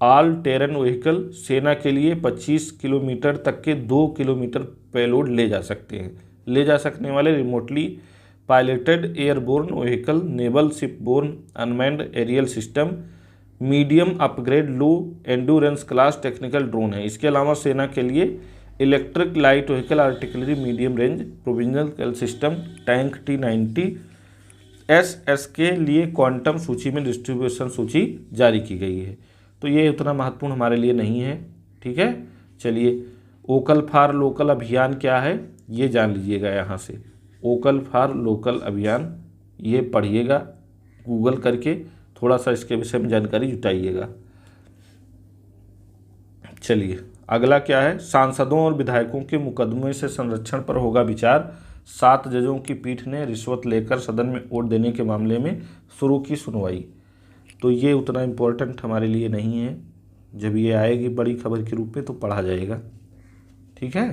all terrain vehicle, सेना के लिए 25 किलोमीटर तक के 2 किलोमीटर पेलोड ले जा सकने वाले remotely piloted airborne vehicle, naval shipborne unmanned aerial system, medium upgrade low endurance class technical drone है। इसके अलावा सेना के लिए electric light vehicle, artillery medium range provisional system, tank T-90 SS के लिए क्वांटम सूची में डिस्ट्रीब्यूशन सूची जारी की गई है। तो ये उतना महत्वपूर्ण हमारे लिए नहीं है। ठीक है, चलिए वोकल फॉर लोकल अभियान क्या है ये जान लीजिएगा। यहाँ से वोकल फॉर लोकल अभियान ये पढ़िएगा गूगल करके, थोड़ा सा इसके विषय में जानकारी जुटाइएगा। चलिए अगला क्या है, सांसदों और विधायकों के मुकदमे से संरक्षण पर होगा विचार। 7 जजों की पीठ ने रिश्वत लेकर सदन में वोट देने के मामले में शुरू की सुनवाई। तो ये उतना इम्पोर्टेंट हमारे लिए नहीं है, जब ये आएगी बड़ी खबर के रूप में तो पढ़ा जाएगा। ठीक है,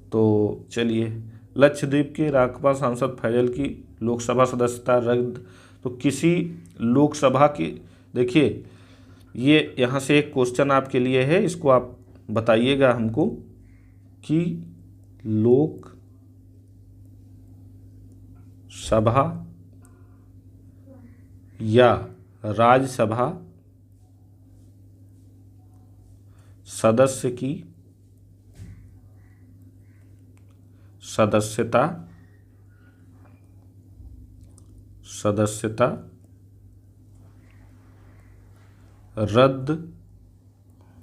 तो चलिए लक्षद्वीप के राकपा सांसद फैजल की लोकसभा सदस्यता रद्द। तो किसी लोकसभा की, देखिए ये यहाँ से एक क्वेश्चन आपके लिए है, इसको आप बताइएगा हमको कि लोक सभा या राज्यसभा सदस्य की सदस्यता रद्द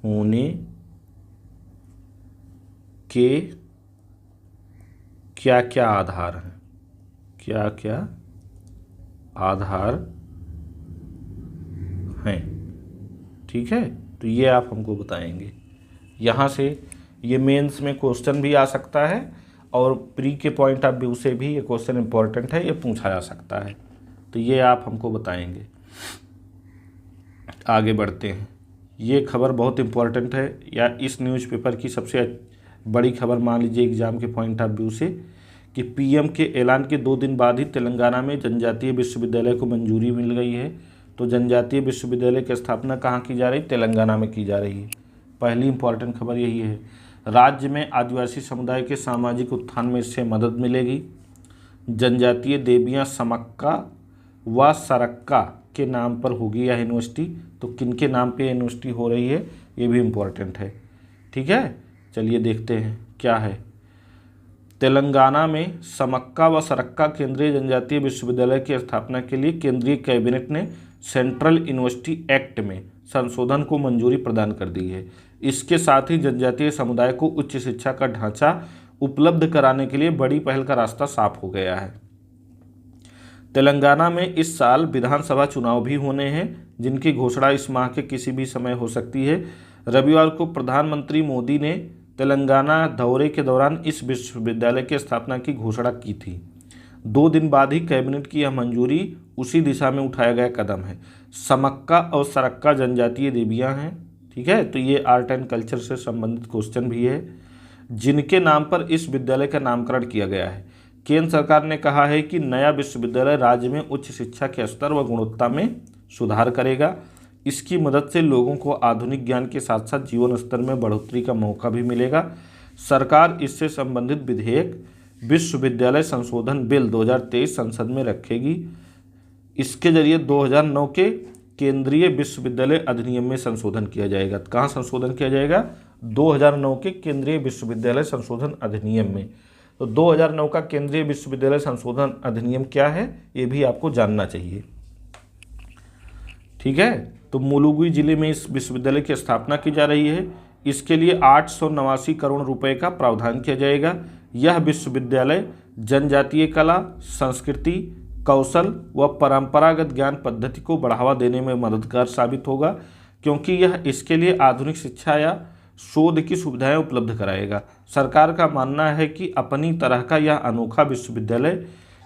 होने के क्या क्या आधार हैं, क्या क्या आधार हैं। ठीक है, तो ये आप हमको बताएंगे। यहाँ से ये मेंस में क्वेश्चन भी आ सकता है और प्री के पॉइंट ऑफ व्यू से भी ये क्वेश्चन इंपॉर्टेंट है, ये पूछा जा सकता है। तो ये आप हमको बताएंगे। आगे बढ़ते हैं, ये खबर बहुत इंपॉर्टेंट है, या इस न्यूज़पेपर की सबसे बड़ी खबर मान लीजिए एग्जाम के पॉइंट ऑफ व्यू से, कि पीएम के ऐलान के 2 दिन बाद ही तेलंगाना में जनजातीय विश्वविद्यालय को मंजूरी मिल गई है। तो जनजातीय विश्वविद्यालय की स्थापना कहाँ की जा रही, तेलंगाना में की जा रही है। पहली इंपॉर्टेंट खबर यही है। राज्य में आदिवासी समुदाय के सामाजिक उत्थान में इससे मदद मिलेगी। जनजातीय देवियाँ समक्का व सरक्का के नाम पर होगी यह यूनिवर्सिटी। तो किनके नाम पे यूनिवर्सिटी हो रही है ये भी इम्पोर्टेंट है। ठीक है, चलिए देखते हैं क्या है। तेलंगाना में समक्का व सरक्का केंद्रीय जनजातीय विश्वविद्यालय की स्थापना के लिए केंद्रीय कैबिनेट ने सेंट्रल यूनिवर्सिटी एक्ट में संशोधन को मंजूरी प्रदान कर दी है। इसके साथ ही जनजातीय समुदाय को उच्च शिक्षा का ढांचा उपलब्ध कराने के लिए बड़ी पहल का रास्ता साफ हो गया है। तेलंगाना में इस साल विधानसभा चुनाव भी होने हैं, जिनकी घोषणा इस माह के किसी भी समय हो सकती है। रविवार को प्रधानमंत्री मोदी ने तेलंगाना दौरे के दौरान इस विश्वविद्यालय की स्थापना की घोषणा की थी। 2 दिन बाद ही कैबिनेट की यह मंजूरी उसी दिशा में उठाया गया कदम है। समक्का और सरक्का जनजातीय देवियां हैं, ठीक है, तो ये आर्ट एंड कल्चर से संबंधित क्वेश्चन भी है, जिनके नाम पर इस विद्यालय का नामकरण किया गया है। केंद्र सरकार ने कहा है कि नया विश्वविद्यालय राज्य में उच्च शिक्षा के स्तर व गुणवत्ता में सुधार करेगा। इसकी मदद से लोगों को आधुनिक ज्ञान के साथ साथ जीवन स्तर में बढ़ोतरी का मौका भी मिलेगा। सरकार इससे संबंधित विधेयक विश्वविद्यालय संशोधन बिल 2023 संसद में रखेगी। इसके जरिए 2009 के केंद्रीय विश्वविद्यालय अधिनियम में संशोधन किया जाएगा। कहाँ संशोधन किया जाएगा? 2009 के केंद्रीय विश्वविद्यालय संशोधन अधिनियम में। तो 2009 का केंद्रीय विश्वविद्यालय संशोधन अधिनियम क्या है, ये भी आपको जानना चाहिए, ठीक है। तो मुलुगु जिले में इस विश्वविद्यालय की स्थापना की जा रही है। इसके लिए 889 करोड़ रुपए का प्रावधान किया जाएगा। यह विश्वविद्यालय जनजातीय कला, संस्कृति, कौशल व परंपरागत ज्ञान पद्धति को बढ़ावा देने में मददगार साबित होगा, क्योंकि यह इसके लिए आधुनिक शिक्षा या शोध की सुविधाएं उपलब्ध कराएगा। सरकार का मानना है कि अपनी तरह का यह अनोखा विश्वविद्यालय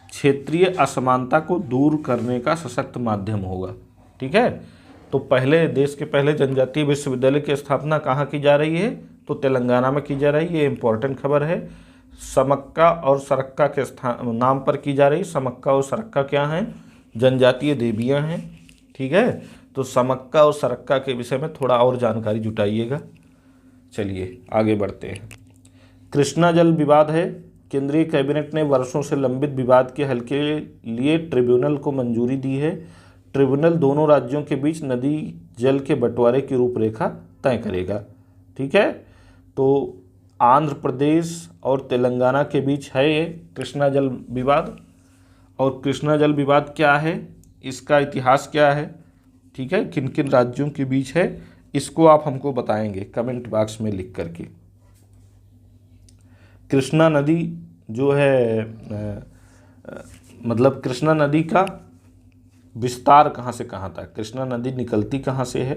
क्षेत्रीय असमानता को दूर करने का सशक्त माध्यम होगा, ठीक है। तो देश के पहले जनजातीय विश्वविद्यालय की स्थापना कहाँ की जा रही है? तो तेलंगाना में की जा रही है। ये इंपॉर्टेंट खबर है। समक्का और सरक्का के नाम पर की जा रही। समक्का और सरक्का क्या हैं? जनजातीय देवियां हैं, ठीक है। तो समक्का और सरक्का के विषय में थोड़ा और जानकारी जुटाइएगा। चलिए आगे बढ़ते हैं। कृष्णा जल विवाद है। केंद्रीय कैबिनेट ने वर्षों से लंबित विवाद के हल के लिए ट्रिब्यूनल को मंजूरी दी है। ट्रिब्यूनल दोनों राज्यों के बीच नदी जल के बंटवारे की रूपरेखा तय करेगा, ठीक है। तो आंध्र प्रदेश और तेलंगाना के बीच है ये कृष्णा जल विवाद। और कृष्णा जल विवाद क्या है, इसका इतिहास क्या है, ठीक है, किन किन राज्यों के बीच है, इसको आप हमको बताएंगे कमेंट बॉक्स में लिख करके। कृष्णा नदी जो है मतलब कृष्णा नदी का विस्तार कहाँ से कहाँ तक, कृष्णा नदी निकलती कहाँ से है?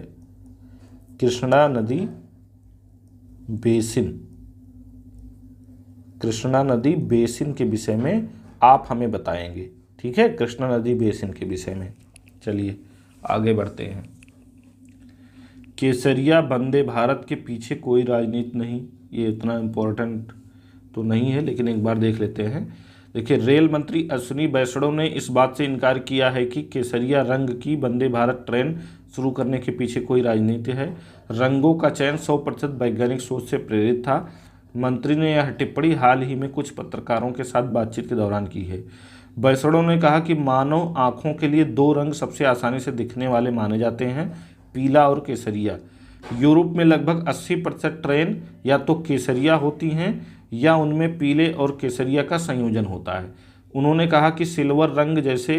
कृष्णा नदी बेसिन, कृष्णा नदी बेसिन के विषय में आप हमें बताएंगे, ठीक है, कृष्णा नदी बेसिन के विषय में। चलिए आगे बढ़ते हैं। केसरिया वंदे भारत के पीछे कोई राजनीति नहीं, ये इतना इम्पोर्टेंट तो नहीं है, लेकिन एक बार देख लेते हैं। देखिए, रेल मंत्री अश्विनी वैष्णव ने इस बात से इनकार किया है कि केसरिया रंग की वंदे भारत ट्रेन शुरू करने के पीछे कोई राजनीति है। रंगों का चयन 100% वैज्ञानिक सोच से प्रेरित था। मंत्री ने यह टिप्पणी हाल ही में कुछ पत्रकारों के साथ बातचीत के दौरान की है। वैष्णव ने कहा कि मानव आँखों के लिए 2 रंग सबसे आसानी से दिखने वाले माने जाते हैं, पीला और केसरिया। यूरोप में लगभग 80% ट्रेन या तो केसरिया होती हैं या उनमें पीले और केसरिया का संयोजन होता है। उन्होंने कहा कि सिल्वर रंग जैसे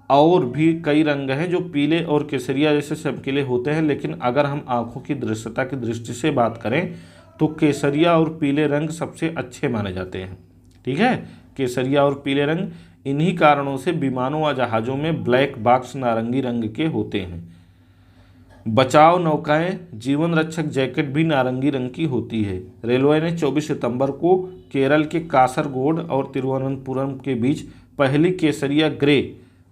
और भी कई रंग हैं जो पीले और केसरिया जैसे चमकीले होते हैं, लेकिन अगर हम आँखों की दृश्यता की दृष्टि से बात करें तो केसरिया और पीले रंग सबसे अच्छे माने जाते हैं, ठीक है। केसरिया और पीले रंग, इन्हीं कारणों से विमानों व जहाज़ों में ब्लैक बॉक्स नारंगी रंग के होते हैं। बचाव नौकाएं जीवन रक्षक जैकेट भी नारंगी रंग की होती है। रेलवे ने 24 सितंबर को केरल के कासरगोड और तिरुवनंतपुरम के बीच पहली केसरिया ग्रे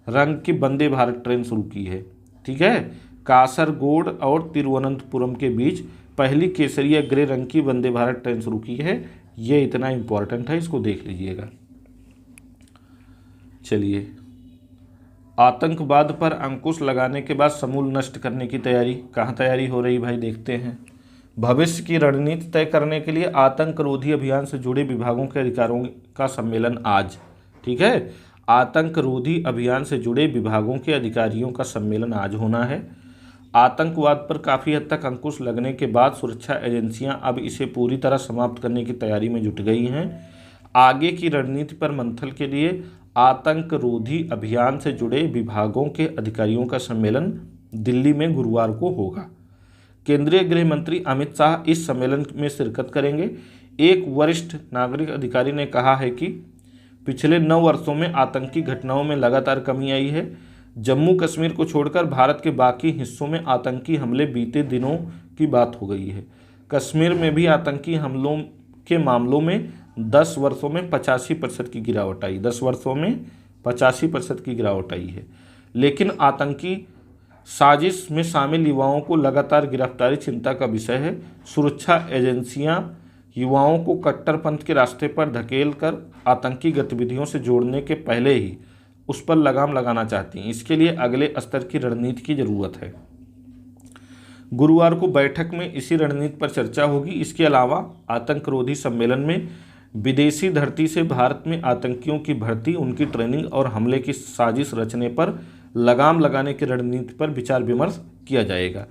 रंग की वंदे भारत ट्रेन शुरू की है, ठीक है। कासरगोड और तिरुवनंतपुरम के बीच पहली केसरिया ग्रे रंग की वंदे भारत ट्रेन शुरू की है। ये इतना इम्पोर्टेंट है, इसको देख लीजिएगा। चलिए, आतंकवाद पर अंकुश लगाने के बाद समूल नष्ट करने की तैयारी, कहाँ तैयारी हो रही भाई, देखते हैं। भविष्य की रणनीति तय करने के लिए आतंक रोधी अभियान से जुड़े विभागों के अधिकारियों का सम्मेलन आज, ठीक है। आतंक रोधी अभियान से जुड़े विभागों के अधिकारियों का सम्मेलन आज होना है। आतंकवाद पर काफ़ी हद तक अंकुश लगने के बाद सुरक्षा एजेंसियां अब इसे पूरी तरह समाप्त करने की तैयारी में जुट गई हैं। आगे की रणनीति पर मंथन के लिए आतंक रोधी अभियान से जुड़े विभागों के अधिकारियों का सम्मेलन दिल्ली में गुरुवार को होगा। केंद्रीय गृह मंत्री अमित शाह इस सम्मेलन में शिरकत करेंगे। एक वरिष्ठ नागरिक अधिकारी ने कहा है कि पिछले 9 वर्षों में आतंकी घटनाओं में लगातार कमी आई है। जम्मू कश्मीर को छोड़कर भारत के बाकी हिस्सों में आतंकी हमले बीते दिनों की बात हो गई है। कश्मीर में भी आतंकी हमलों के मामलों में 10 वर्षों में 85% की गिरावट आई। 10 वर्षों में 85% की गिरावट आई है। लेकिन आतंकी साजिश में शामिल युवाओं को लगातार गिरफ्तारी चिंता का विषय है। सुरक्षा एजेंसियां युवाओं को कट्टरपंथ के रास्ते पर धकेल कर आतंकी गतिविधियों से जोड़ने के पहले ही उस पर लगाम लगाना चाहती हैं। इसके लिए अगले स्तर की रणनीति की जरूरत है। गुरुवार को बैठक में इसी रणनीति पर चर्चा होगी। इसके अलावा आतंकरोधी सम्मेलन में विदेशी धरती से भारत में आतंकियों की भर्ती, उनकी ट्रेनिंग और हमले की साजिश रचने पर लगाम लगाने की रणनीति पर विचार विमर्श किया जाएगा।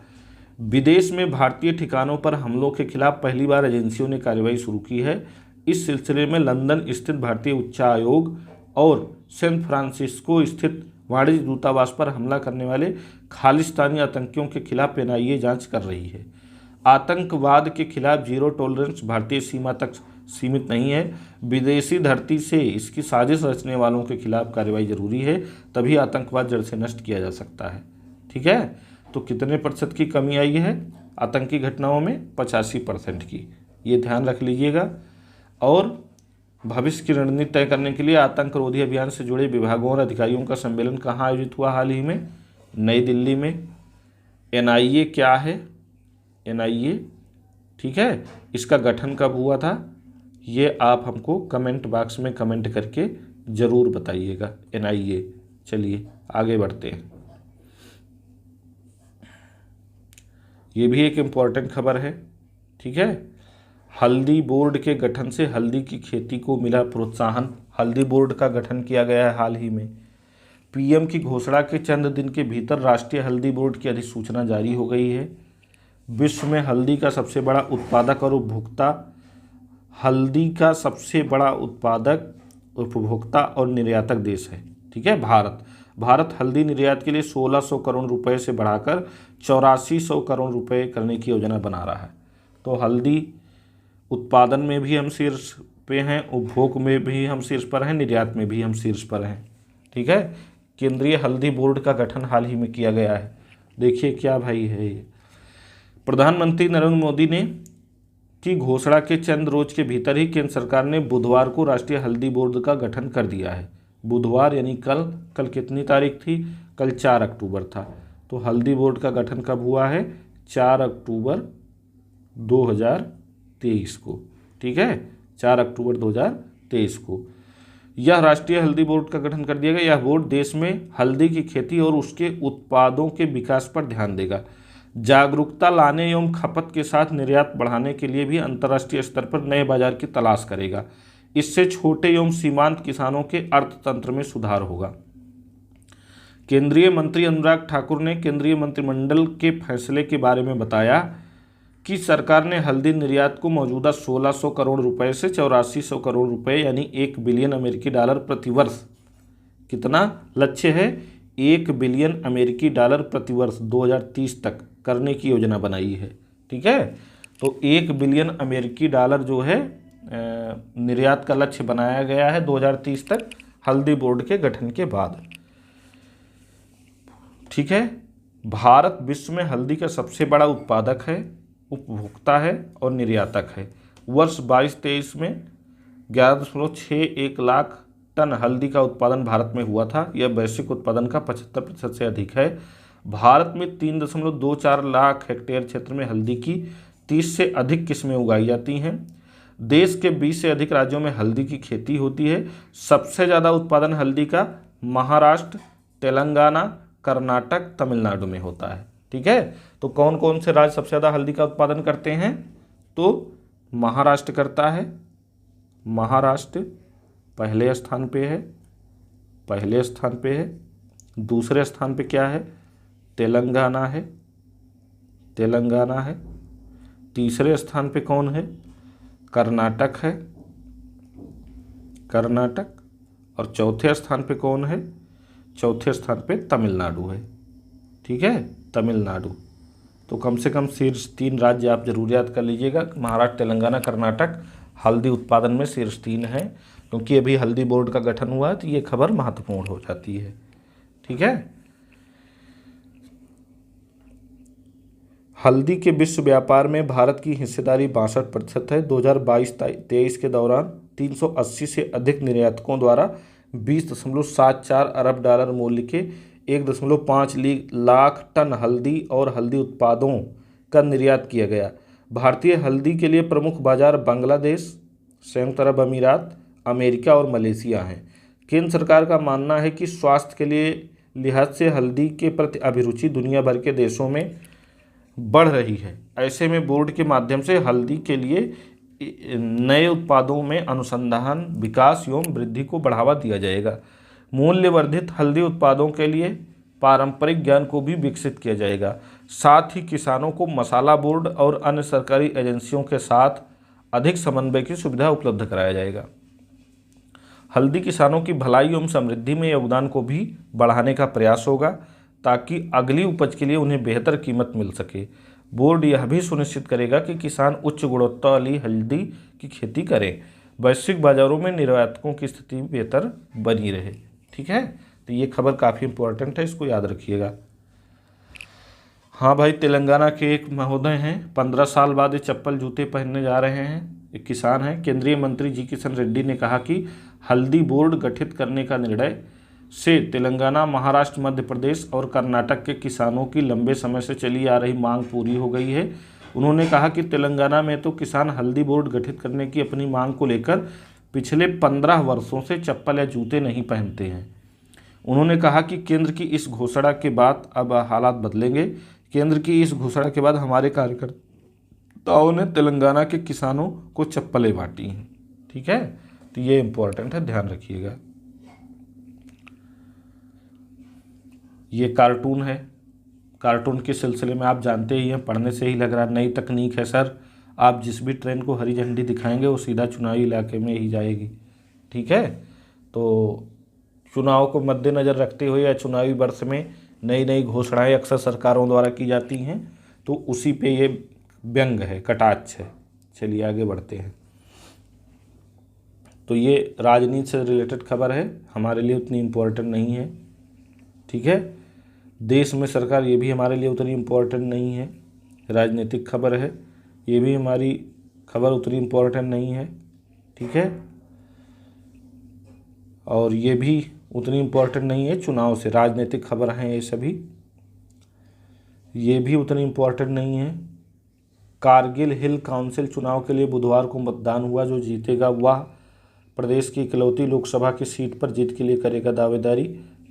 विदेश में भारतीय ठिकानों पर हमलों के खिलाफ पहली बार एजेंसियों ने कार्रवाई शुरू की है। इस सिलसिले में लंदन स्थित भारतीय उच्चायोग और सैन फ्रांसिस्को स्थित वाणिज्य दूतावास पर हमला करने वाले खालिस्तानी आतंकियों के खिलाफ एनआईए जांच कर रही है। आतंकवाद के खिलाफ जीरो टॉलरेंस भारतीय सीमा तक सीमित नहीं है। विदेशी धरती से इसकी साजिश रचने वालों के खिलाफ कार्रवाई जरूरी है, तभी आतंकवाद जड़ से नष्ट किया जा सकता है। ठीक है, तो कितने प्रतिशत की कमी आई है आतंकी घटनाओं में? 85% की। ये ध्यान रख लीजिएगा। और भविष्य की रणनीति तय करने के लिए आतंकरोधी अभियान से जुड़े विभागों और अधिकारियों का सम्मेलन कहाँ आयोजित हुआ हाल ही में? नई दिल्ली में। एनआईए क्या है? एनआईए, ठीक है, इसका गठन कब हुआ था ये आप हमको कमेंट बॉक्स में कमेंट करके ज़रूर बताइएगा। एनआईए। चलिए आगे बढ़ते हैं। ये भी एक इम्पॉर्टेंट खबर है। ठीक है, हल्दी बोर्ड के गठन से हल्दी की खेती को मिला प्रोत्साहन। हल्दी बोर्ड का गठन किया गया है हाल ही में। पीएम की घोषणा के चंद दिन के भीतर राष्ट्रीय हल्दी बोर्ड की अधिसूचना जारी हो गई है। विश्व में हल्दी का सबसे बड़ा उत्पादक और उपभोक्ता हल्दी का सबसे बड़ा उत्पादक, उपभोक्ता और निर्यातक देश है। ठीक है, भारत हल्दी निर्यात के लिए 1600 करोड़ रुपए से बढ़ाकर 8400 करोड़ रुपए करने की योजना बना रहा है। तो हल्दी उत्पादन में भी हम शीर्ष पे हैं, उपभोग में भी हम शीर्ष पर हैं, निर्यात में भी हम शीर्ष पर हैं। ठीक है, केंद्रीय हल्दी बोर्ड का गठन हाल ही में किया गया है। देखिए क्या भाई है ये। प्रधानमंत्री नरेंद्र मोदी ने की घोषणा के चंद रोज के भीतर ही केंद्र सरकार ने बुधवार को राष्ट्रीय हल्दी बोर्ड का गठन कर दिया है। बुधवार यानी कल कितनी तारीख थी? कल 4 अक्टूबर था। तो हल्दी बोर्ड का गठन कब हुआ है? 4 अक्टूबर 2023 को। ठीक है, 4 अक्टूबर 2023 को यह राष्ट्रीय हल्दी बोर्ड का गठन कर दिया गया। यह बोर्ड देश में हल्दी की खेती और उसके उत्पादों के विकास पर ध्यान देगा। जागरूकता लाने एवं खपत के साथ निर्यात बढ़ाने के लिए भी अंतर्राष्ट्रीय स्तर पर नए बाजार की तलाश करेगा। इससे छोटे एवं सीमांत किसानों के अर्थतंत्र में सुधार होगा। केंद्रीय मंत्री अनुराग ठाकुर ने केंद्रीय मंत्रिमंडल के फैसले के बारे में बताया कि सरकार ने हल्दी निर्यात को मौजूदा 1600 करोड़ रुपए से 8400 करोड़ रुपए यानी 1 बिलियन अमेरिकी डॉलर प्रतिवर्ष, कितना लक्ष्य है? 1 बिलियन अमेरिकी डॉलर प्रतिवर्ष 2030 तक करने की योजना बनाई है। ठीक है, तो 1 बिलियन अमेरिकी डॉलर जो है निर्यात का लक्ष्य बनाया गया है 2030 तक हल्दी बोर्ड के गठन के बाद। ठीक है, भारत विश्व में हल्दी का सबसे बड़ा उत्पादक है, उपभोक्ता है और निर्यातक है। वर्ष 22-23 में 11.61 लाख टन हल्दी का उत्पादन भारत में हुआ था। यह वैश्विक उत्पादन का 75% से अधिक है। भारत में 3.24 लाख हेक्टेयर क्षेत्र में हल्दी की 30 से अधिक किस्में उगाई जाती हैं। देश के 20 से अधिक राज्यों में हल्दी की खेती होती है। सबसे ज़्यादा उत्पादन हल्दी का महाराष्ट्र, तेलंगाना, कर्नाटक, तमिलनाडु में होता है। ठीक है, तो कौन कौन से राज्य सबसे ज़्यादा हल्दी का उत्पादन करते हैं? तो महाराष्ट्र करता है। महाराष्ट्र पहले स्थान पे है। दूसरे स्थान पे क्या है? तेलंगाना है। तीसरे स्थान पे कौन है? कर्नाटक है। और चौथे स्थान पे कौन है? चौथे स्थान पे तमिलनाडु है। ठीक है, तमिलनाडु। तो कम से कम शीर्ष 3 राज्य आप जरूर याद कर लीजिएगा, महाराष्ट्र, तेलंगाना, कर्नाटक हल्दी उत्पादन में शीर्ष 3 है, क्योंकि अभी हल्दी बोर्ड का गठन हुआ है तो ये खबर महत्वपूर्ण हो जाती है। ठीक है, हल्दी के विश्व व्यापार में भारत की हिस्सेदारी 62% है। 2022-23 के दौरान 380 से अधिक निर्यातकों द्वारा 20.74 अरब डॉलर मूल्य के 1.5 लाख टन हल्दी और हल्दी उत्पादों का निर्यात किया गया। भारतीय हल्दी के लिए प्रमुख बाजार बांग्लादेश, संयुक्त अरब अमीरात, अमेरिका और मलेशिया हैं। केंद्र सरकार का मानना है कि स्वास्थ्य के लिए लिहाज से हल्दी के प्रति अभिरुचि दुनिया भर के देशों में बढ़ रही है। ऐसे में बोर्ड के माध्यम से हल्दी के लिए नए उत्पादों में अनुसंधान, विकास एवं वृद्धि को बढ़ावा दिया जाएगा। मूल्यवर्धित हल्दी उत्पादों के लिए पारंपरिक ज्ञान को भी विकसित किया जाएगा। साथ ही किसानों को मसाला बोर्ड और अन्य सरकारी एजेंसियों के साथ अधिक समन्वय की सुविधा उपलब्ध कराया जाएगा। हल्दी किसानों की भलाई एवं समृद्धि में योगदान को भी बढ़ाने का प्रयास होगा, ताकि अगली उपज के लिए उन्हें बेहतर कीमत मिल सके। बोर्ड यह भी सुनिश्चित करेगा कि किसान उच्च गुणवत्ता वाली हल्दी की खेती करें। वैश्विक बाजारों में निर्यातकों की स्थिति बेहतर बनी रहे। ठीक है, तो ये खबर काफ़ी इंपॉर्टेंट है, इसको याद रखिएगा। हाँ भाई, तेलंगाना के एक महोदय हैं, 15 साल बाद ये चप्पल जूते पहनने जा रहे हैं। एक किसान हैं। केंद्रीय मंत्री जी किशन रेड्डी ने कहा कि हल्दी बोर्ड गठित करने का निर्णय से तेलंगाना, महाराष्ट्र, मध्य प्रदेश और कर्नाटक के किसानों की लंबे समय से चली आ रही मांग पूरी हो गई है। उन्होंने कहा कि तेलंगाना में तो किसान हल्दी बोर्ड गठित करने की अपनी मांग को लेकर पिछले 15 वर्षों से चप्पल या जूते नहीं पहनते हैं। उन्होंने कहा कि केंद्र की इस घोषणा के बाद अब हालात बदलेंगे। केंद्र की इस घोषणा के बाद हमारे कार्यकर्ताओं ने तेलंगाना के किसानों को चप्पलें बांटी हैं। ठीक है, तो ये इम्पोर्टेंट है, ध्यान रखिएगा। ये कार्टून है। कार्टून के सिलसिले में आप जानते ही हैं, पढ़ने से ही लग रहा है नई तकनीक है सर। आप जिस भी ट्रेन को हरी झंडी दिखाएंगे वो सीधा चुनावी इलाके में ही जाएगी। ठीक है, तो चुनाव को मद्देनज़र रखते हुए या चुनावी वर्ष में नई नई घोषणाएं अक्सर सरकारों द्वारा की जाती हैं, तो उसी पे ये व्यंग है, कटाक्ष है। चलिए आगे बढ़ते हैं। तो ये राजनीति से रिलेटेड खबर है, हमारे लिए उतनी इम्पोर्टेंट नहीं है। ठीक है, देश में सरकार, ये भी हमारे लिए उतनी इम्पोर्टेंट नहीं है। राजनीतिक खबर है, ये भी हमारी खबर उतनी इम्पोर्टेंट नहीं है। ठीक है, और ये भी उतनी इम्पोर्टेंट नहीं है। चुनाव से राजनीतिक खबर हैं ये सभी, ये भी उतनी इम्पोर्टेंट नहीं है। कारगिल हिल काउंसिल चुनाव के लिए बुधवार को मतदान हुआ। जो जीतेगा वह प्रदेश की इकलौती लोकसभा की सीट पर जीत के लिए करेगा दावेदारी।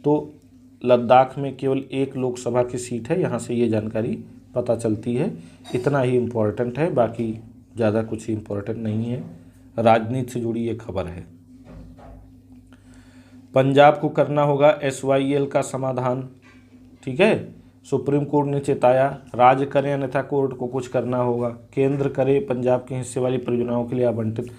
तो लद्दाख में केवल एक लोकसभा की सीट है, यहाँ से ये जानकारी पता चलती है। इतना ही इम्पोर्टेंट है, बाकी ज़्यादा कुछ इम्पोर्टेंट नहीं है। राजनीति से जुड़ी ये खबर है। पंजाब को करना होगा SYL का समाधान। ठीक है, सुप्रीम कोर्ट ने चेताया, राज्य करें अन्यथा कोर्ट को कुछ करना होगा। केंद्र करे पंजाब के हिस्से वाली परियोजनाओं के लिए आवंटित।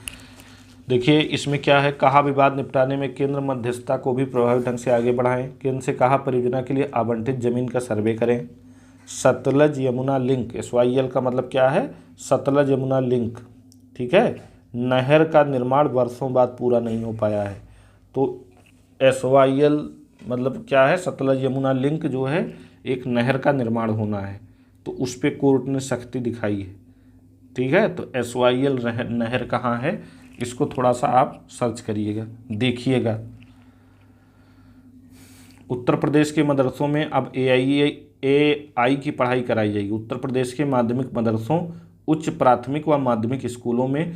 देखिए इसमें क्या है, कहा विवाद निपटाने में केंद्र मध्यस्थता को भी प्रभावी ढंग से आगे बढ़ाएं। केंद्र से कहा परियोजना के लिए आवंटित जमीन का सर्वे करें। सतलज यमुना लिंक, SYL का मतलब क्या है, सतलज यमुना लिंक। ठीक है, नहर का निर्माण वर्षों बाद पूरा नहीं हो पाया है। तो SYL मतलब क्या है, सतलज यमुना लिंक जो है एक नहर का निर्माण होना है, तो उस पर कोर्ट ने सख्ती दिखाई है। ठीक है, तो SYL नहर कहाँ है, इसको थोड़ा सा आप सर्च करिएगा, देखिएगा। उत्तर प्रदेश के मदरसों में अब AI की पढ़ाई कराई जाएगी। उत्तर प्रदेश के माध्यमिक मदरसों, उच्च प्राथमिक व माध्यमिक स्कूलों में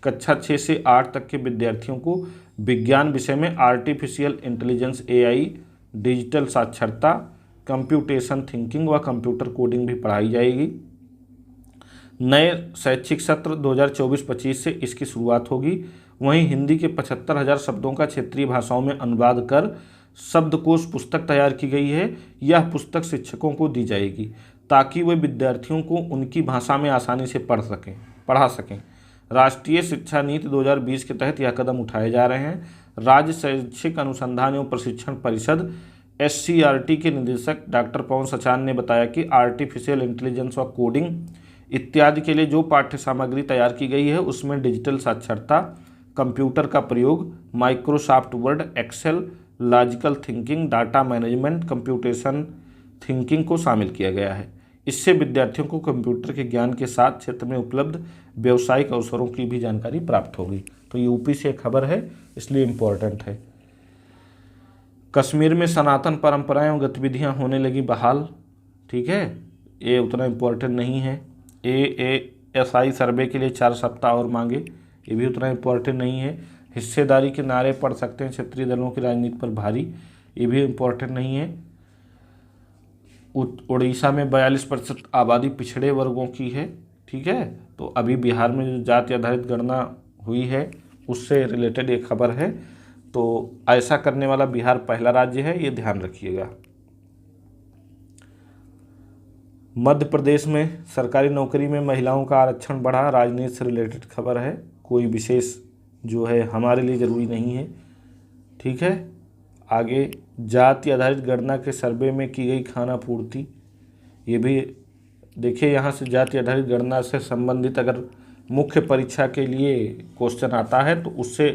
कक्षा 6 से 8 तक के विद्यार्थियों को विज्ञान विषय में आर्टिफिशियल इंटेलिजेंस AI, डिजिटल साक्षरता, कंप्यूटेशन थिंकिंग व कंप्यूटर कोडिंग भी पढ़ाई जाएगी। नए शैक्षिक सत्र 2024-25 से इसकी शुरुआत होगी। वहीं हिंदी के 75,000 शब्दों का क्षेत्रीय भाषाओं में अनुवाद कर शब्दकोश पुस्तक तैयार की गई है। यह पुस्तक शिक्षकों को दी जाएगी ताकि वे विद्यार्थियों को उनकी भाषा में आसानी से पढ़ा सकें। राष्ट्रीय शिक्षा नीति 2020 के तहत यह कदम उठाए जा रहे हैं। राज्य शैक्षिक अनुसंधान एवं प्रशिक्षण परिषद SCERT के निदेशक डॉक्टर पवन सचान ने बताया कि आर्टिफिशियल इंटेलिजेंस और कोडिंग इत्यादि के लिए जो पाठ्य सामग्री तैयार की गई है उसमें डिजिटल साक्षरता, कंप्यूटर का प्रयोग, Microsoft Word, Excel, logical thinking, data management, computation thinking को शामिल किया गया है। इससे विद्यार्थियों को कंप्यूटर के ज्ञान के साथ क्षेत्र में उपलब्ध व्यावसायिक अवसरों की भी जानकारी प्राप्त होगी। तो यूपी से खबर है, इसलिए इम्पोर्टेंट है। कश्मीर में सनातन परंपराएं और गतिविधियां होने लगी बहाल। ठीक है, ये उतना इम्पोर्टेंट नहीं है। ASI सर्वे के लिए 4 सप्ताह और मांगे, ये भी उतना इम्पोर्टेंट नहीं है। हिस्सेदारी के नारे पढ़ सकते हैं, क्षेत्रीय दलों की राजनीति पर भारी, ये भी इम्पोर्टेंट नहीं है। उड़ीसा में 42% आबादी पिछड़े वर्गों की है। ठीक है, तो अभी बिहार में जो जाति आधारित गणना हुई है उससे रिलेटेड एक खबर है। तो ऐसा करने वाला बिहार पहला राज्य है, ये ध्यान रखिएगा। मध्य प्रदेश में सरकारी नौकरी में महिलाओं का आरक्षण बढ़ा, राजनीति से रिलेटेड खबर है, कोई विशेष जो है हमारे लिए ज़रूरी नहीं है। ठीक है, आगे जाति आधारित गणना के सर्वे में की गई खाना पूर्ति, ये भी देखिए। यहाँ से जाति आधारित गणना से संबंधित अगर मुख्य परीक्षा के लिए क्वेश्चन आता है तो उससे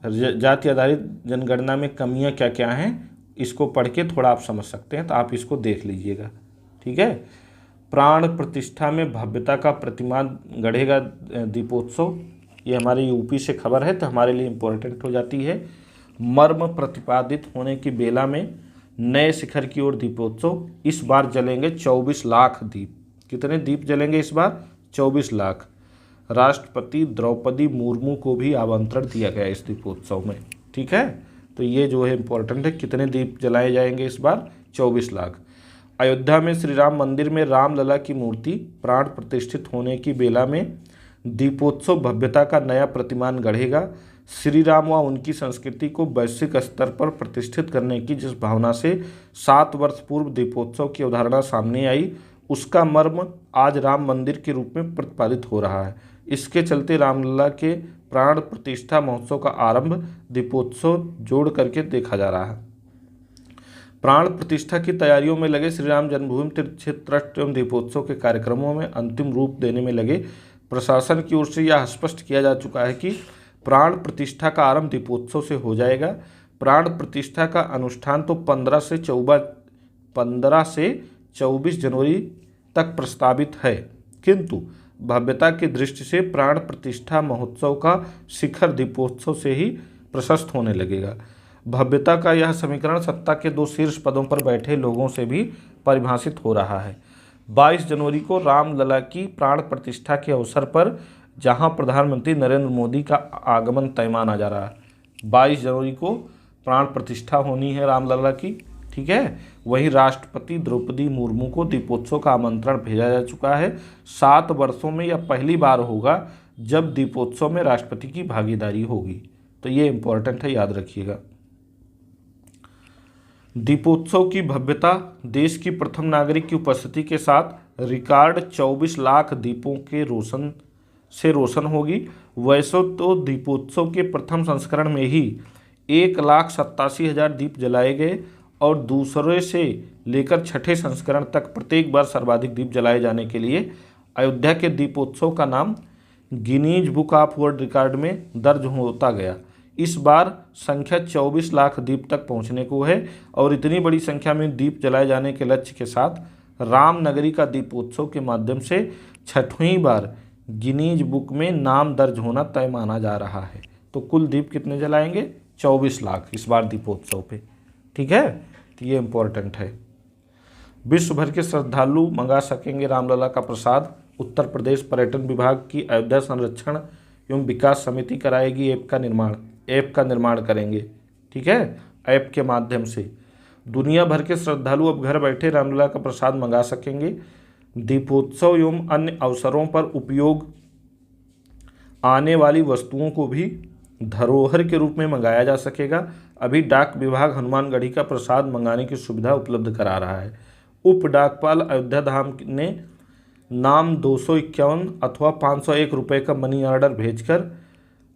जाति आधारित जनगणना में कमियां क्या क्या हैं इसको पढ़ के थोड़ा आप समझ सकते हैं, तो आप इसको देख लीजिएगा। ठीक है, प्राण प्रतिष्ठा में भव्यता का प्रतिमान गढ़ेगा दीपोत्सव, ये हमारे यूपी से खबर है, तो हमारे लिए इम्पोर्टेंट हो जाती है। मर्म प्रतिपादित होने की बेला में नए शिखर की ओर दीपोत्सव, इस बार जलेंगे 24 लाख दीप। कितने दीप जलेंगे इस बार? 24 लाख। राष्ट्रपति द्रौपदी मुर्मू को भी आमंत्रण दिया गया इस दीपोत्सव में। ठीक है, तो ये जो है इम्पोर्टेंट है, कितने दीप जलाए जाएंगे इस बार? 24 लाख। अयोध्या में श्री राम मंदिर में रामलला की मूर्ति प्राण प्रतिष्ठित होने की बेला में दीपोत्सव भव्यता का नया प्रतिमान गढ़ेगा। श्री राम व उनकी संस्कृति को वैश्विक स्तर पर प्रतिष्ठित करने की जिस भावना से 7 वर्ष पूर्व दीपोत्सव की अवधारणा सामने आई, उसका मर्म आज राम मंदिर के रूप में प्रतिपादित हो रहा है। इसके चलते रामलला के प्राण प्रतिष्ठा महोत्सव का आरंभ दीपोत्सव जोड़ करके देखा जा रहा है। प्राण प्रतिष्ठा की तैयारियों में लगे श्री राम जन्मभूमि तीर्थ क्षेत्र ट्रस्ट एवं दीपोत्सव के कार्यक्रमों में अंतिम रूप देने में लगे प्रशासन की ओर से यह स्पष्ट किया जा चुका है कि प्राण प्रतिष्ठा का आरंभ दीपोत्सव से हो जाएगा। प्राण प्रतिष्ठा का अनुष्ठान तो 15 से 24 जनवरी तक प्रस्तावित है, किंतु भव्यता की दृष्टि से प्राण प्रतिष्ठा महोत्सव का शिखर दीपोत्सव से ही प्रशस्त होने लगेगा। भव्यता का यह समीकरण सत्ता के 2 शीर्ष पदों पर बैठे लोगों से भी परिभाषित हो रहा है। 22 जनवरी को रामलला की प्राण प्रतिष्ठा के अवसर पर जहां प्रधानमंत्री नरेंद्र मोदी का आगमन तय माना जा रहा है, 22 जनवरी को प्राण प्रतिष्ठा होनी है रामलला की। ठीक है, वहीं राष्ट्रपति द्रौपदी मुर्मू को दीपोत्सव का आमंत्रण भेजा जा चुका है। 7 वर्षों में यह पहली बार होगा जब दीपोत्सव में राष्ट्रपति की भागीदारी होगी, तो ये इम्पोर्टेंट है, याद रखिएगा। दीपोत्सव की भव्यता देश की प्रथम नागरिक की उपस्थिति के साथ रिकॉर्ड 24 लाख दीपों के रोशन होगी। वैसे तो दीपोत्सव के प्रथम संस्करण में ही 1,87,000 दीप जलाए गए और दूसरे से लेकर छठे संस्करण तक प्रत्येक बार सर्वाधिक दीप जलाए जाने के लिए अयोध्या के दीपोत्सव का नाम Guinness book of world record में दर्ज होता गया। इस बार संख्या 24 लाख दीप तक पहुंचने को है और इतनी बड़ी संख्या में दीप जलाए जाने के लक्ष्य के साथ रामनगरी का दीपोत्सव के माध्यम से 6वीं बार गिनीज बुक में नाम दर्ज होना तय माना जा रहा है। तो कुल दीप कितने जलाएंगे? 24 लाख इस बार दीपोत्सव पे। ठीक है, तो ये इम्पोर्टेंट है। विश्व भर के श्रद्धालु मंगा सकेंगे रामलला का प्रसाद। उत्तर प्रदेश पर्यटन विभाग की अयोध्या संरक्षण एवं विकास समिति कराएगी ऐप का निर्माण करेंगे। ठीक है, ऐप के माध्यम से दुनिया भर के श्रद्धालु अब घर बैठे रामलला का प्रसाद मंगा सकेंगे। दीपोत्सव एवं अन्य अवसरों पर उपयोग आने वाली वस्तुओं को भी धरोहर के रूप में मंगाया जा सकेगा। अभी डाक विभाग हनुमानगढ़ी का प्रसाद मंगाने की सुविधा उपलब्ध करा रहा है। उप डाकपाल अयोध्या धाम ने नाम 251 अथवा 501 रुपये का मनी ऑर्डर भेजकर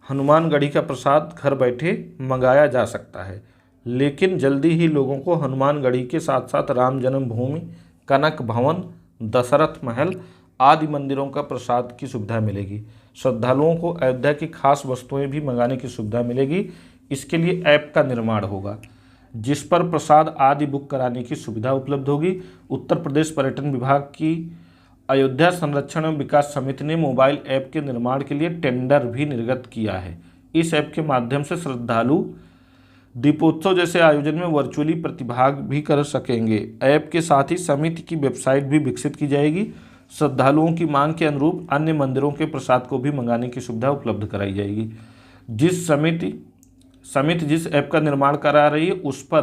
हनुमानगढ़ी का प्रसाद घर बैठे मंगाया जा सकता है। लेकिन जल्दी ही लोगों को हनुमानगढ़ी के साथ साथ राम जन्मभूमि, कनक भवन, दशरथ महल आदि मंदिरों का प्रसाद की सुविधा मिलेगी। श्रद्धालुओं को अयोध्या की खास वस्तुएं भी मंगाने की सुविधा मिलेगी। इसके लिए ऐप का निर्माण होगा जिस पर प्रसाद आदि बुक कराने की सुविधा उपलब्ध होगी। उत्तर प्रदेश पर्यटन विभाग की अयोध्या संरक्षण एवं विकास समिति ने मोबाइल ऐप के निर्माण के लिए टेंडर भी निर्गत किया है। इस ऐप के माध्यम से श्रद्धालु दीपोत्सव जैसे आयोजन में वर्चुअली प्रतिभाग भी कर सकेंगे। ऐप के साथ ही समिति की वेबसाइट भी विकसित की जाएगी। श्रद्धालुओं की मांग के अनुरूप अन्य मंदिरों के प्रसाद को भी मंगाने की सुविधा उपलब्ध कराई जाएगी। समिति जिस ऐप का निर्माण करा रही है उस पर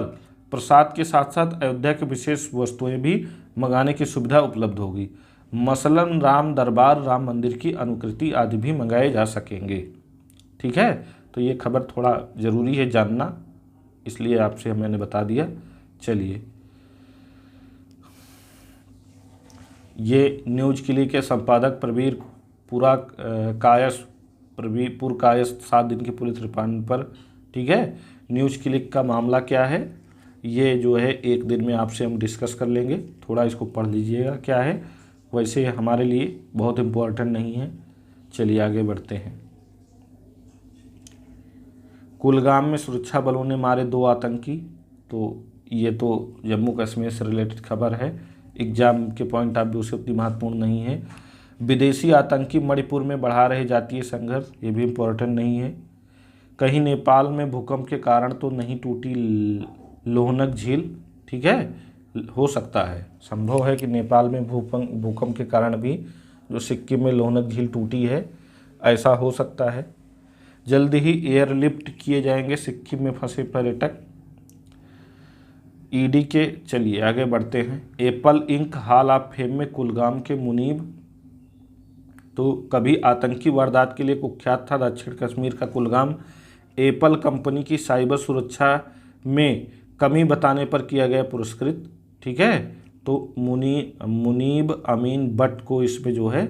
प्रसाद के साथ साथ अयोध्या की विशेष वस्तुएं भी मंगाने की सुविधा उपलब्ध होगी। मसलन राम दरबार, राम मंदिर की अनुकृति आदि भी मंगाए जा सकेंगे। ठीक है, तो ये खबर थोड़ा ज़रूरी है जानना, इसलिए आपसे मैंने बता दिया। चलिए, ये न्यूज क्लिक के संपादक प्रवीर पुरकायस 7 दिन की पुलिस रिमांड पर। ठीक है, न्यूज क्लिक का मामला क्या है ये जो है एक दिन में आपसे हम डिस्कस कर लेंगे। थोड़ा इसको पढ़ लीजिएगा क्या है, वैसे हमारे लिए बहुत इम्पोर्टेंट नहीं है। चलिए आगे बढ़ते हैं। कुलगाम में सुरक्षा बलों ने मारे 2 आतंकी। तो ये तो जम्मू कश्मीर से रिलेटेड खबर है, एग्जाम के पॉइंट ऑफ व्यू से उतनी महत्वपूर्ण नहीं है। विदेशी आतंकी मणिपुर में बढ़ा रहे जातीय संघर्ष, ये भी इम्पोर्टेंट नहीं है। कहीं नेपाल में भूकंप के कारण तो नहीं टूटी लोहनक झील। ठीक है, हो सकता है, संभव है कि नेपाल में भूकंप के कारण भी जो सिक्किम में लोहनक झील टूटी है, ऐसा हो सकता है। जल्दी ही एयरलिफ्ट किए जाएंगे सिक्किम में फंसे पर्यटक। ईडी के, चलिए आगे बढ़ते हैं। Apple ink hall of fame में कुलगाम के मुनीब। तो कभी आतंकी वारदात के लिए कुख्यात था दक्षिण कश्मीर का कुलगाम। एप्पल कंपनी की साइबर सुरक्षा में कमी बताने पर किया गया पुरस्कृत। ठीक है, तो मुनीब अमीन भट्ट को इसमें जो है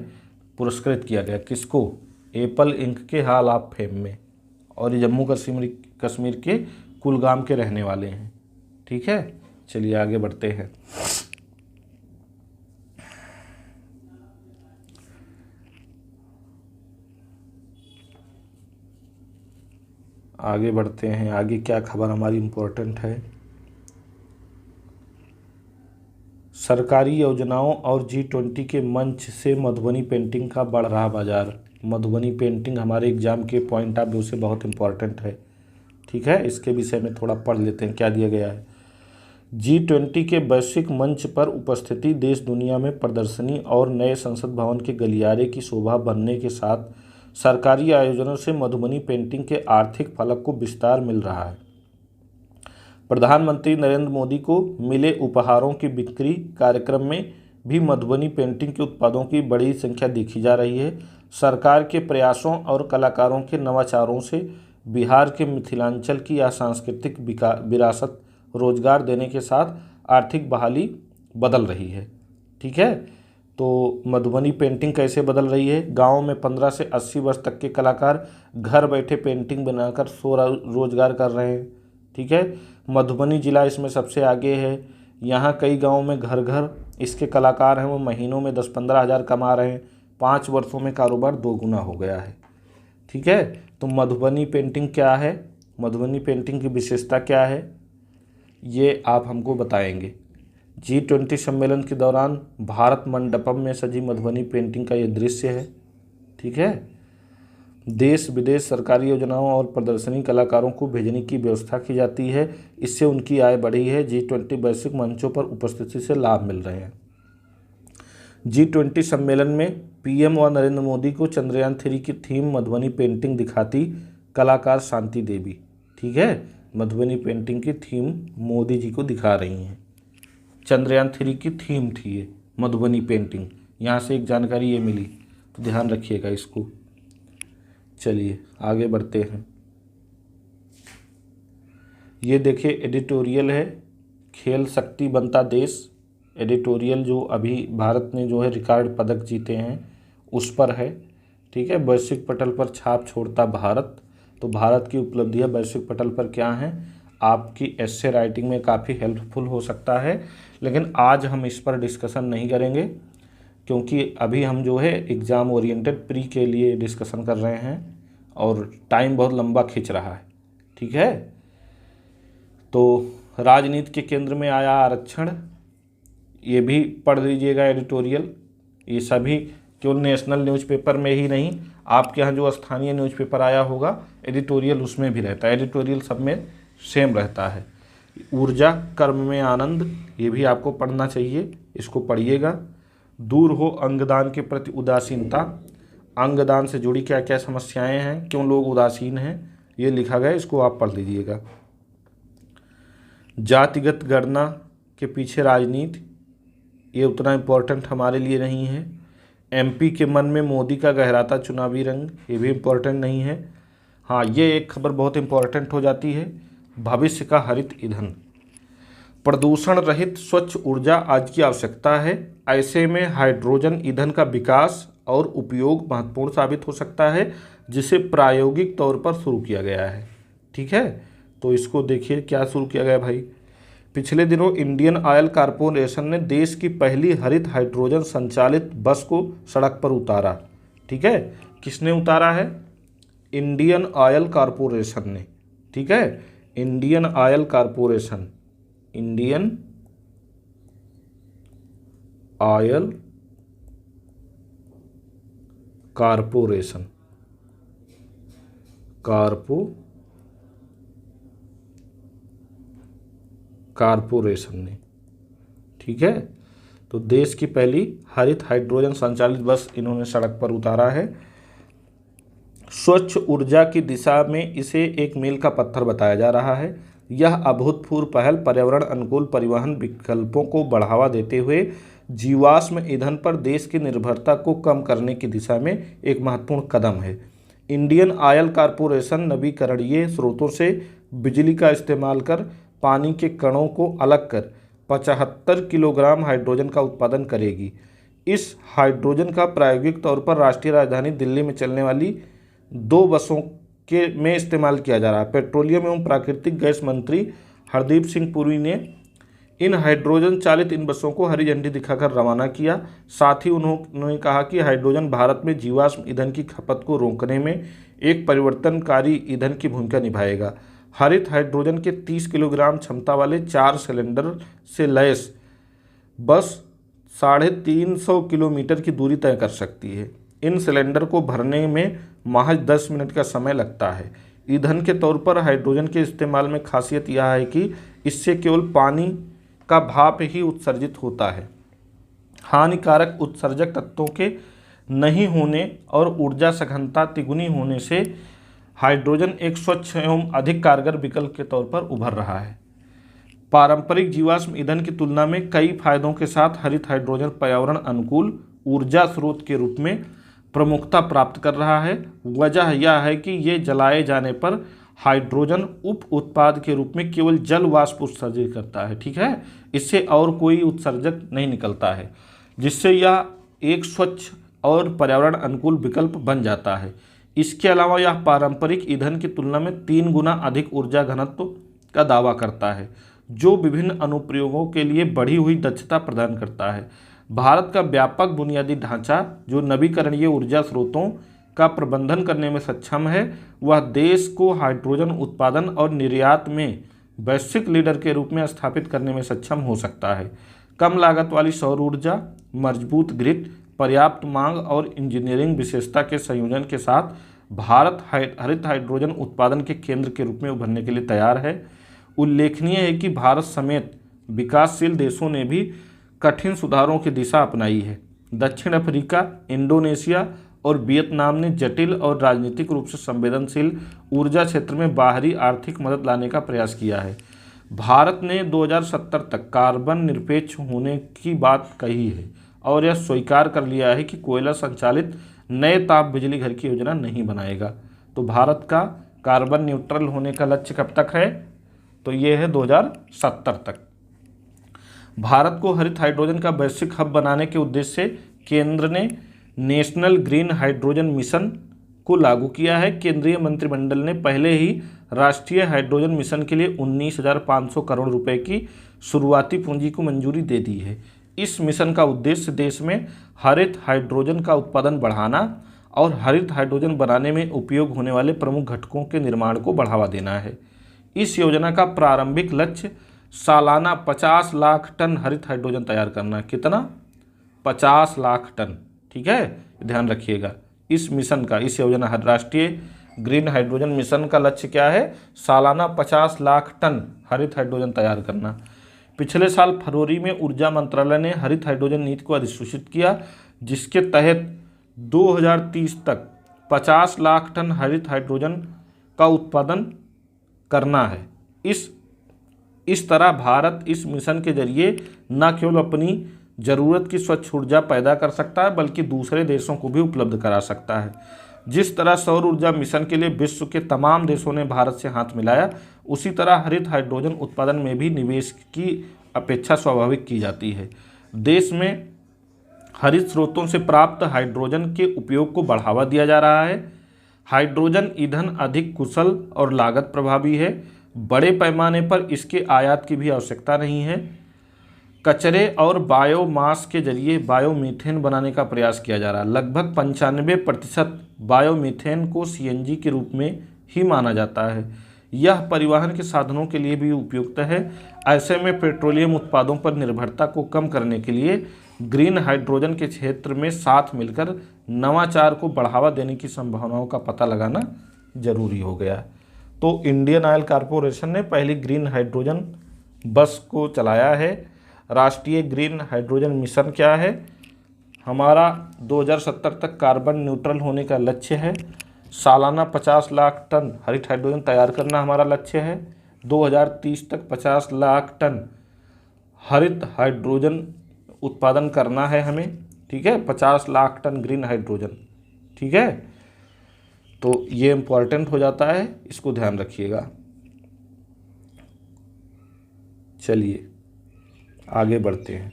पुरस्कृत किया गया। किसको? एप्पल इंक के हॉल ऑफ फेम में। और ये जम्मू कश्मीर के कुलगाम के रहने वाले हैं। ठीक है, चलिए आगे बढ़ते हैं। आगे क्या खबर हमारी इम्पोर्टेंट है। सरकारी योजनाओं और G20 के मंच से मधुबनी पेंटिंग का बढ़ रहा बाजार। मधुबनी पेंटिंग हमारे एग्जाम के पॉइंट ऑफ व्यू से बहुत इम्पोर्टेंट है। ठीक है, इसके विषय में थोड़ा पढ़ लेते हैं क्या दिया गया है। G20 के वैश्विक मंच पर उपस्थिति देश दुनिया में प्रदर्शनी और नए संसद भवन के गलियारे की शोभा बनने के साथ सरकारी आयोजनों से मधुबनी पेंटिंग के आर्थिक फलक को विस्तार मिल रहा है। प्रधानमंत्री नरेंद्र मोदी को मिले उपहारों की बिक्री कार्यक्रम में भी मधुबनी पेंटिंग के उत्पादों की बड़ी संख्या देखी जा रही है। सरकार के प्रयासों और कलाकारों के नवाचारों से बिहार के मिथिलांचल की यह सांस्कृतिक विरासत रोजगार देने के साथ आर्थिक बहाली बदल रही है। ठीक है, तो मधुबनी पेंटिंग कैसे बदल रही है। गाँव में 15 से 80 वर्ष तक के कलाकार घर बैठे पेंटिंग बनाकर रोजगार कर रहे हैं। ठीक है, मधुबनी जिला इसमें सबसे आगे है। यहाँ कई गाँवों में घर घर इसके कलाकार हैं, वो महीनों में 10-15 हज़ार कमा रहे हैं। 5 वर्षों में कारोबार 2 गुना हो गया है। ठीक है, तो मधुबनी पेंटिंग क्या है, मधुबनी पेंटिंग की विशेषता क्या है, ये आप हमको बताएंगे। G20 सम्मेलन के दौरान भारत मंडपम में सजी मधुबनी पेंटिंग का ये दृश्य है। ठीक है, देश विदेश सरकारी योजनाओं और प्रदर्शनी कलाकारों को भेजने की व्यवस्था की जाती है। इससे उनकी आय बढ़ी है। G20 वैश्विक मंचों पर उपस्थिति से लाभ मिल रहे हैं। G20 सम्मेलन में PM और नरेंद्र मोदी को चंद्रयान 3 की थीम मधुबनी पेंटिंग दिखाती कलाकार शांति देवी। ठीक है, मधुबनी पेंटिंग की थीम मोदी जी को दिखा रही हैं। चंद्रयान 3 की थीम थी ये मधुबनी पेंटिंग, यहाँ से एक जानकारी ये मिली, तो ध्यान रखिएगा इसको। चलिए आगे बढ़ते हैं। ये देखिए एडिटोरियल है, खेल शक्ति बनता देश। एडिटोरियल जो अभी भारत ने जो है रिकॉर्ड पदक जीते हैं उस पर है। ठीक है, वैश्विक पटल पर छाप छोड़ता भारत। तो भारत की उपलब्धियां वैश्विक पटल पर क्या हैं? आपकी एस्से राइटिंग में काफ़ी हेल्पफुल हो सकता है। लेकिन आज हम इस पर डिस्कशन नहीं करेंगे, क्योंकि अभी हम जो है एग्ज़ाम ओरिएंटेड प्री के लिए डिस्कशन कर रहे हैं और टाइम बहुत लंबा खिंच रहा है। ठीक है, तो राजनीति के केंद्र में आया आरक्षण, ये भी पढ़ लीजिएगा एडिटोरियल। ये सभी केवल नेशनल न्यूज़पेपर में ही नहीं, आपके यहाँ जो स्थानीय न्यूज़पेपर आया होगा एडिटोरियल उसमें भी रहता है, एडिटोरियल सब में सेम रहता है। ऊर्जा कर्म में आनंद, ये भी आपको पढ़ना चाहिए, इसको पढ़िएगा। दूर हो अंगदान के प्रति उदासीनता, अंगदान से जुड़ी क्या क्या समस्याएं हैं, क्यों लोग उदासीन हैं, ये लिखा गया है, इसको आप पढ़ लीजिएगा। जातिगत गणना के पीछे राजनीति, ये उतना इम्पोर्टेंट हमारे लिए नहीं है। एमपी के मन में मोदी का गहराता चुनावी रंग, ये भी इम्पोर्टेंट नहीं है। हाँ, ये एक खबर बहुत इम्पोर्टेंट हो जाती है, भविष्य का हरित ईंधन, प्रदूषण रहित स्वच्छ ऊर्जा आज की आवश्यकता है। ऐसे में हाइड्रोजन ईंधन का विकास और उपयोग महत्वपूर्ण साबित हो सकता है, जिसे प्रायोगिक तौर पर शुरू किया गया है। ठीक है, तो इसको देखिए क्या शुरू किया गया भाई। पिछले दिनों इंडियन ऑयल कॉरपोरेशन ने देश की पहली हरित हाइड्रोजन संचालित बस को सड़क पर उतारा। ठीक है, किसने उतारा है? इंडियन ऑयल कॉरपोरेशन ने। ठीक है, Indian oil corporation, Indian oil corporation, corporation ने। ठीक है, तो देश की पहली हरित हाइड्रोजन संचालित बस इन्होंने सड़क पर उतारा है। स्वच्छ ऊर्जा की दिशा में इसे एक मील का पत्थर बताया जा रहा है। यह अभूतपूर्व पहल पर्यावरण अनुकूल परिवहन विकल्पों को बढ़ावा देते हुए जीवाश्म ईंधन पर देश की निर्भरता को कम करने की दिशा में एक महत्वपूर्ण कदम है। इंडियन ऑयल कॉरपोरेशन नवीकरणीय स्रोतों से बिजली का इस्तेमाल कर पानी के कणों को अलग कर 75 किलोग्राम हाइड्रोजन का उत्पादन करेगी। इस हाइड्रोजन का प्रायोगिक तौर पर राष्ट्रीय राजधानी दिल्ली में चलने वाली 2 बसों के में इस्तेमाल किया जा रहा है। पेट्रोलियम एवं प्राकृतिक गैस मंत्री हरदीप सिंह पुरी ने इन हाइड्रोजन चालित इन बसों को हरी झंडी दिखाकर रवाना किया। साथ ही उन्होंने कहा कि हाइड्रोजन भारत में जीवाश्म ईंधन की खपत को रोकने में एक परिवर्तनकारी ईंधन की भूमिका निभाएगा। हरित हाइड्रोजन के 30 किलोग्राम क्षमता वाले 4 सिलेंडर से लैस बस 350 किलोमीटर की दूरी तय कर सकती है। इन सिलेंडर को भरने में महज 10 मिनट का समय लगता है। ईंधन के तौर पर हाइड्रोजन के इस्तेमाल में खासियत यह है कि इससे केवल पानी का भाप ही उत्सर्जित होता है। हानिकारक उत्सर्जक तत्वों के नहीं होने और ऊर्जा सघनता तिगुनी होने से हाइड्रोजन एक स्वच्छ एवं अधिक कारगर विकल्प के तौर पर उभर रहा है। पारंपरिक जीवाश्म ईंधन की तुलना में कई फायदों के साथ हरित हाइड्रोजन पर्यावरण अनुकूल ऊर्जा स्रोत के रूप में प्रमुखता प्राप्त कर रहा है। वजह यह है कि ये जलाए जाने पर हाइड्रोजन उप उत्पाद के रूप में केवल जल वाष्प उत्सर्जित करता है। ठीक है, इससे और कोई उत्सर्जक नहीं निकलता है, जिससे यह एक स्वच्छ और पर्यावरण अनुकूल विकल्प बन जाता है। इसके अलावा यह पारंपरिक ईंधन की तुलना में 3 गुना अधिक ऊर्जा घनत्व का दावा करता है, जो विभिन्न अनुप्रयोगों के लिए बढ़ी हुई दक्षता प्रदान करता है। भारत का व्यापक बुनियादी ढांचा जो नवीकरणीय ऊर्जा स्रोतों का प्रबंधन करने में सक्षम है, वह देश को हाइड्रोजन उत्पादन और निर्यात में वैश्विक लीडर के रूप में स्थापित करने में सक्षम हो सकता है। कम लागत वाली सौर ऊर्जा, मजबूत ग्रिड, पर्याप्त मांग और इंजीनियरिंग विशेषता के संयोजन के साथ भारत हरित हाइड्रोजन उत्पादन के केंद्र के रूप में उभरने के लिए तैयार है। उल्लेखनीय है कि भारत समेत विकासशील देशों ने भी कठिन सुधारों की दिशा अपनाई है। दक्षिण अफ्रीका, इंडोनेशिया और वियतनाम ने जटिल और राजनीतिक रूप से संवेदनशील ऊर्जा क्षेत्र में बाहरी आर्थिक मदद लाने का प्रयास किया है। भारत ने 2070 तक कार्बन निरपेक्ष होने की बात कही है और यह स्वीकार कर लिया है कि कोयला संचालित नए ताप बिजली घर की योजना नहीं बनाएगा। तो भारत का कार्बन न्यूट्रल होने का लक्ष्य कब तक है? तो ये है 2070 तक। भारत को हरित हाइड्रोजन का वैश्विक हब बनाने के उद्देश्य से केंद्र ने नेशनल ग्रीन हाइड्रोजन मिशन को लागू किया है। केंद्रीय मंत्रिमंडल ने पहले ही राष्ट्रीय हाइड्रोजन मिशन के लिए 19,500 करोड़ रुपए की शुरुआती पूंजी को मंजूरी दे दी है। इस मिशन का उद्देश्य देश में हरित हाइड्रोजन का उत्पादन बढ़ाना और हरित हाइड्रोजन बनाने में उपयोग होने वाले प्रमुख घटकों के निर्माण को बढ़ावा देना है। इस योजना का प्रारंभिक लक्ष्य सालाना 50 लाख टन हरित हाइड्रोजन तैयार करना। कितना? 50 लाख टन। ठीक है, ध्यान रखिएगा। इस मिशन का, इस योजना राष्ट्रीय ग्रीन हाइड्रोजन मिशन का लक्ष्य क्या है? सालाना 50 लाख टन हरित हाइड्रोजन तैयार करना। पिछले साल फरवरी में ऊर्जा मंत्रालय ने हरित हाइड्रोजन नीति को अधिसूचित किया, जिसके तहत 2030 तक 50 लाख टन हरित हाइड्रोजन का उत्पादन करना है। इस तरह भारत इस मिशन के जरिए न केवल अपनी ज़रूरत की स्वच्छ ऊर्जा पैदा कर सकता है, बल्कि दूसरे देशों को भी उपलब्ध करा सकता है। जिस तरह सौर ऊर्जा मिशन के लिए विश्व के तमाम देशों ने भारत से हाथ मिलाया, उसी तरह हरित हाइड्रोजन उत्पादन में भी निवेश की अपेक्षा स्वाभाविक की जाती है। देश में हरित स्रोतों से प्राप्त हाइड्रोजन के उपयोग को बढ़ावा दिया जा रहा है। हाइड्रोजन ईंधन अधिक कुशल और लागत प्रभावी है। बड़े पैमाने पर इसके आयात की भी आवश्यकता नहीं है। कचरे और बायोमास के जरिए बायोमीथेन बनाने का प्रयास किया जा रहा है। लगभग 95% बायोमीथेन को सीएनजी के रूप में ही माना जाता है। यह परिवहन के साधनों के लिए भी उपयुक्त है। ऐसे में पेट्रोलियम उत्पादों पर निर्भरता को कम करने के लिए ग्रीन हाइड्रोजन के क्षेत्र में साथ मिलकर नवाचार को बढ़ावा देने की संभावनाओं का पता लगाना जरूरी हो गया। तो इंडियन ऑयल कॉरपोरेशन ने पहली ग्रीन हाइड्रोजन बस को चलाया है। राष्ट्रीय ग्रीन हाइड्रोजन मिशन क्या है? हमारा 2070 तक कार्बन न्यूट्रल होने का लक्ष्य है। सालाना 50 लाख टन हरित हाइड्रोजन तैयार करना हमारा लक्ष्य है। 2030 तक 50 लाख टन हरित हाइड्रोजन उत्पादन करना है हमें। ठीक है, 50 लाख टन ग्रीन हाइड्रोजन। ठीक है, तो ये इम्पॉर्टेंट हो जाता है, इसको ध्यान रखिएगा। चलिए आगे बढ़ते हैं।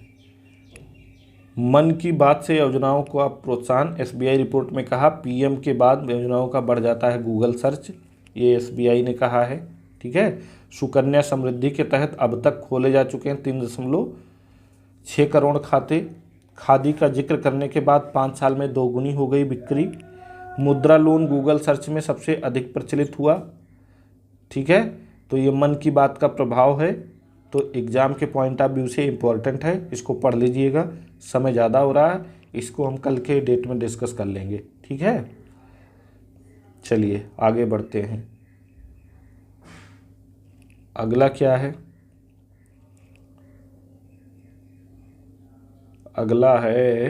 मन की बात से योजनाओं को आप प्रोत्साहन। एसबीआई रिपोर्ट में कहा पीएम के बाद योजनाओं का बढ़ जाता है गूगल सर्च। ये एसबीआई ने कहा है। ठीक है, सुकन्या समृद्धि के तहत अब तक खोले जा चुके हैं 3.6 करोड़ खाते। खादी का जिक्र करने के बाद 5 साल में 2 गुनी हो गई बिक्री। मुद्रा लोन गूगल सर्च में सबसे अधिक प्रचलित हुआ। ठीक है, तो ये मन की बात का प्रभाव है। तो एग्ज़ाम के पॉइंट ऑफ व्यू से इम्पोर्टेंट है, इसको पढ़ लीजिएगा। समय ज़्यादा हो रहा है, इसको हम कल के डेट में डिस्कस कर लेंगे। ठीक है, चलिए आगे बढ़ते हैं। अगला क्या है? अगला है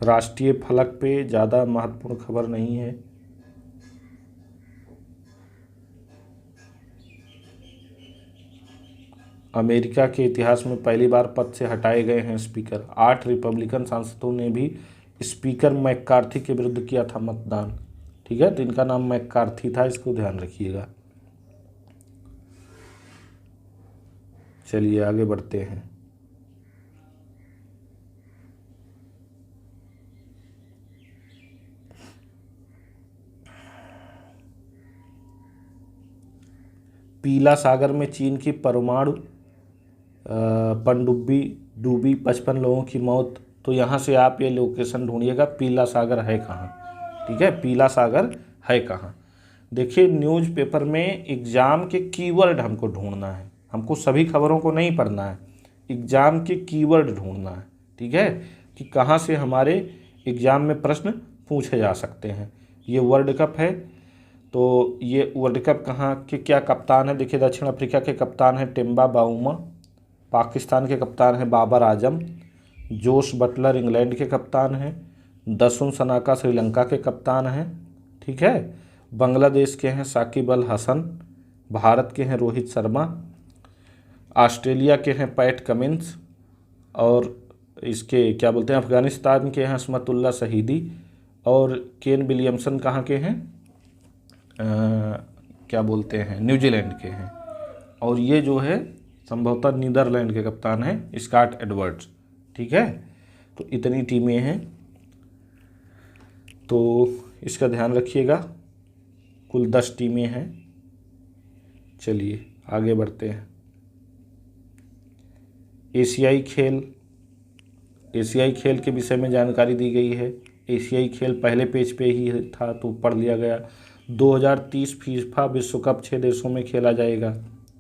राष्ट्रीय फलक पे, ज़्यादा महत्वपूर्ण खबर नहीं है। अमेरिका के इतिहास में पहली बार पद से हटाए गए हैं स्पीकर। 8 रिपब्लिकन सांसदों ने भी स्पीकर मैकार्थी के विरुद्ध किया था मतदान। ठीक है, तो इनका नाम मैकार्थी था, इसको ध्यान रखिएगा। चलिए आगे बढ़ते हैं। पीला सागर में चीन की परमाणु पनडुब्बी डूबी, 55 लोगों की मौत। तो यहाँ से आप ये लोकेशन ढूंढिएगा, पीला सागर है कहाँ। ठीक है, पीला सागर है कहाँ। देखिए न्यूज़पेपर में एग्ज़ाम के कीवर्ड हमको ढूंढना है, हमको सभी खबरों को नहीं पढ़ना है, एग्ज़ाम के कीवर्ड ढूंढना है। ठीक है, कि कहाँ से हमारे एग्ज़ाम में प्रश्न पूछे जा सकते हैं। ये वर्ल्ड कप है, तो ये वर्ल्ड कप कहाँ के क्या कप्तान है? देखिए दक्षिण अफ्रीका के कप्तान है टिम्बा बाउमा, पाकिस्तान के कप्तान है बाबर आजम, जोश बटलर इंग्लैंड के कप्तान हैं, दसुन सनाका श्रीलंका के कप्तान हैं। ठीक है, बांग्लादेश के हैं साकिब अल हसन, भारत के हैं रोहित शर्मा, ऑस्ट्रेलिया के हैं पैट कमिंस, और इसके क्या बोलते हैं अफ़गानिस्तान के हैं असमतुल्ला शहीदी, और केन विलियमसन कहाँ के हैं? क्या बोलते हैं न्यूजीलैंड के हैं। और ये जो है संभवतः नीदरलैंड के कप्तान हैं स्कॉट एडवर्ड्स। ठीक है, तो इतनी टीमें हैं, तो इसका ध्यान रखिएगा। कुल 10 टीमें हैं। चलिए आगे बढ़ते हैं। एशियाई खेल के विषय में जानकारी दी गई है। एशियाई खेल पहले पेज पे ही था तो पढ़ लिया गया। 2030 फीफा विश्व कप 6 देशों में खेला जाएगा।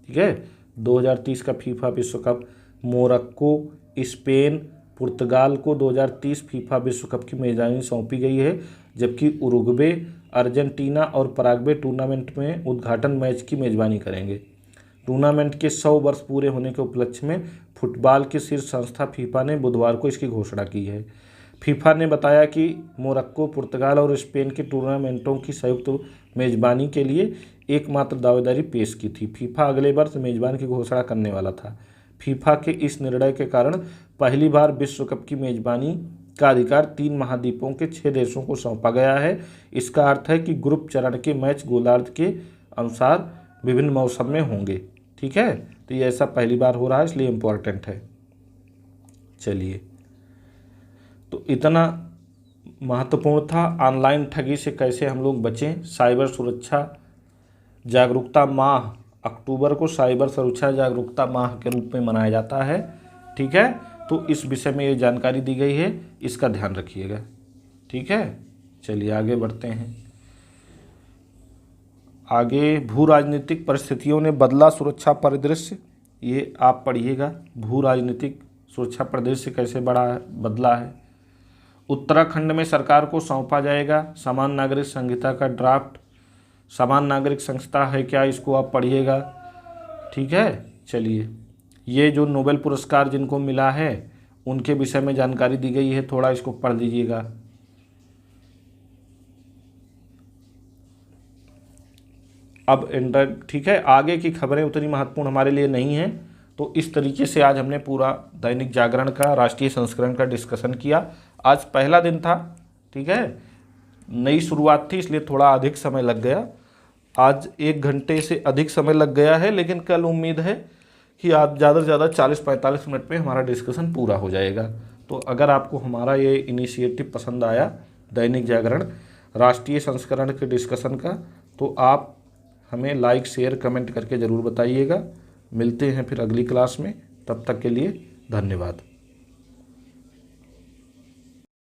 ठीक है, 2030 का फीफा विश्व कप मोरक्को, स्पेन, पुर्तगाल को 2030 फीफा विश्व कप की मेजबानी सौंपी गई है, जबकि उरुग्वे, अर्जेंटीना और पराग्वे टूर्नामेंट में उद्घाटन मैच की मेजबानी करेंगे। टूर्नामेंट के 100 वर्ष पूरे होने के उपलक्ष्य में फुटबॉल की शीर्ष संस्था फीफा ने बुधवार को इसकी घोषणा की है। फीफा ने बताया कि मोरक्को, पुर्तगाल और स्पेन के टूर्नामेंटों की संयुक्त मेजबानी के लिए एकमात्र दावेदारी पेश की थी। फीफा अगले वर्ष मेजबान की घोषणा करने वाला था। फीफा के इस निर्णय के कारण पहली बार विश्व कप की मेजबानी का अधिकार 3 महाद्वीपों के 6 देशों को सौंपा गया है। इसका अर्थ है कि ग्रुप चरण के मैच गोलार्ध के अनुसार विभिन्न मौसम में होंगे। ठीक है, तो ये ऐसा पहली बार हो रहा है, इसलिए इम्पोर्टेंट है। चलिए, तो इतना महत्वपूर्ण था ऑनलाइन ठगी से कैसे हम लोग बचें। साइबर सुरक्षा जागरूकता माह, अक्टूबर को साइबर सुरक्षा जागरूकता माह के रूप में मनाया जाता है। ठीक है, तो इस विषय में ये जानकारी दी गई है, इसका ध्यान रखिएगा। ठीक है, चलिए आगे बढ़ते हैं। आगे, भू राजनीतिक परिस्थितियों ने बदला सुरक्षा परिदृश्य, ये आप पढ़िएगा। भू राजनीतिक सुरक्षा परिदृश्य कैसे बदला है। उत्तराखंड में सरकार को सौंपा जाएगा समान नागरिक संहिता का ड्राफ्ट। समान नागरिक संहिता है क्या, इसको आप पढ़िएगा। ठीक है, चलिए, ये जो नोबेल पुरस्कार जिनको मिला है उनके विषय में जानकारी दी गई है, थोड़ा इसको पढ़ लीजिएगा। अब ठीक है, आगे की खबरें उतनी महत्वपूर्ण हमारे लिए नहीं हैं, तो इस तरीके से आज हमने पूरा दैनिक जागरण का राष्ट्रीय संस्करण का डिस्कशन किया। आज पहला दिन था। ठीक है, नई शुरुआत थी, इसलिए थोड़ा अधिक समय लग गया। आज 1 घंटे से अधिक समय लग गया है, लेकिन कल उम्मीद है कि आप ज़्यादा से ज़्यादा 40-45 मिनट में हमारा डिस्कशन पूरा हो जाएगा। तो अगर आपको हमारा ये इनिशिएटिव पसंद आया, दैनिक जागरण राष्ट्रीय संस्करण के डिस्कशन का, तो आप हमें लाइक, शेयर, कमेंट करके ज़रूर बताइएगा। मिलते हैं फिर अगली क्लास में, तब तक के लिए धन्यवाद।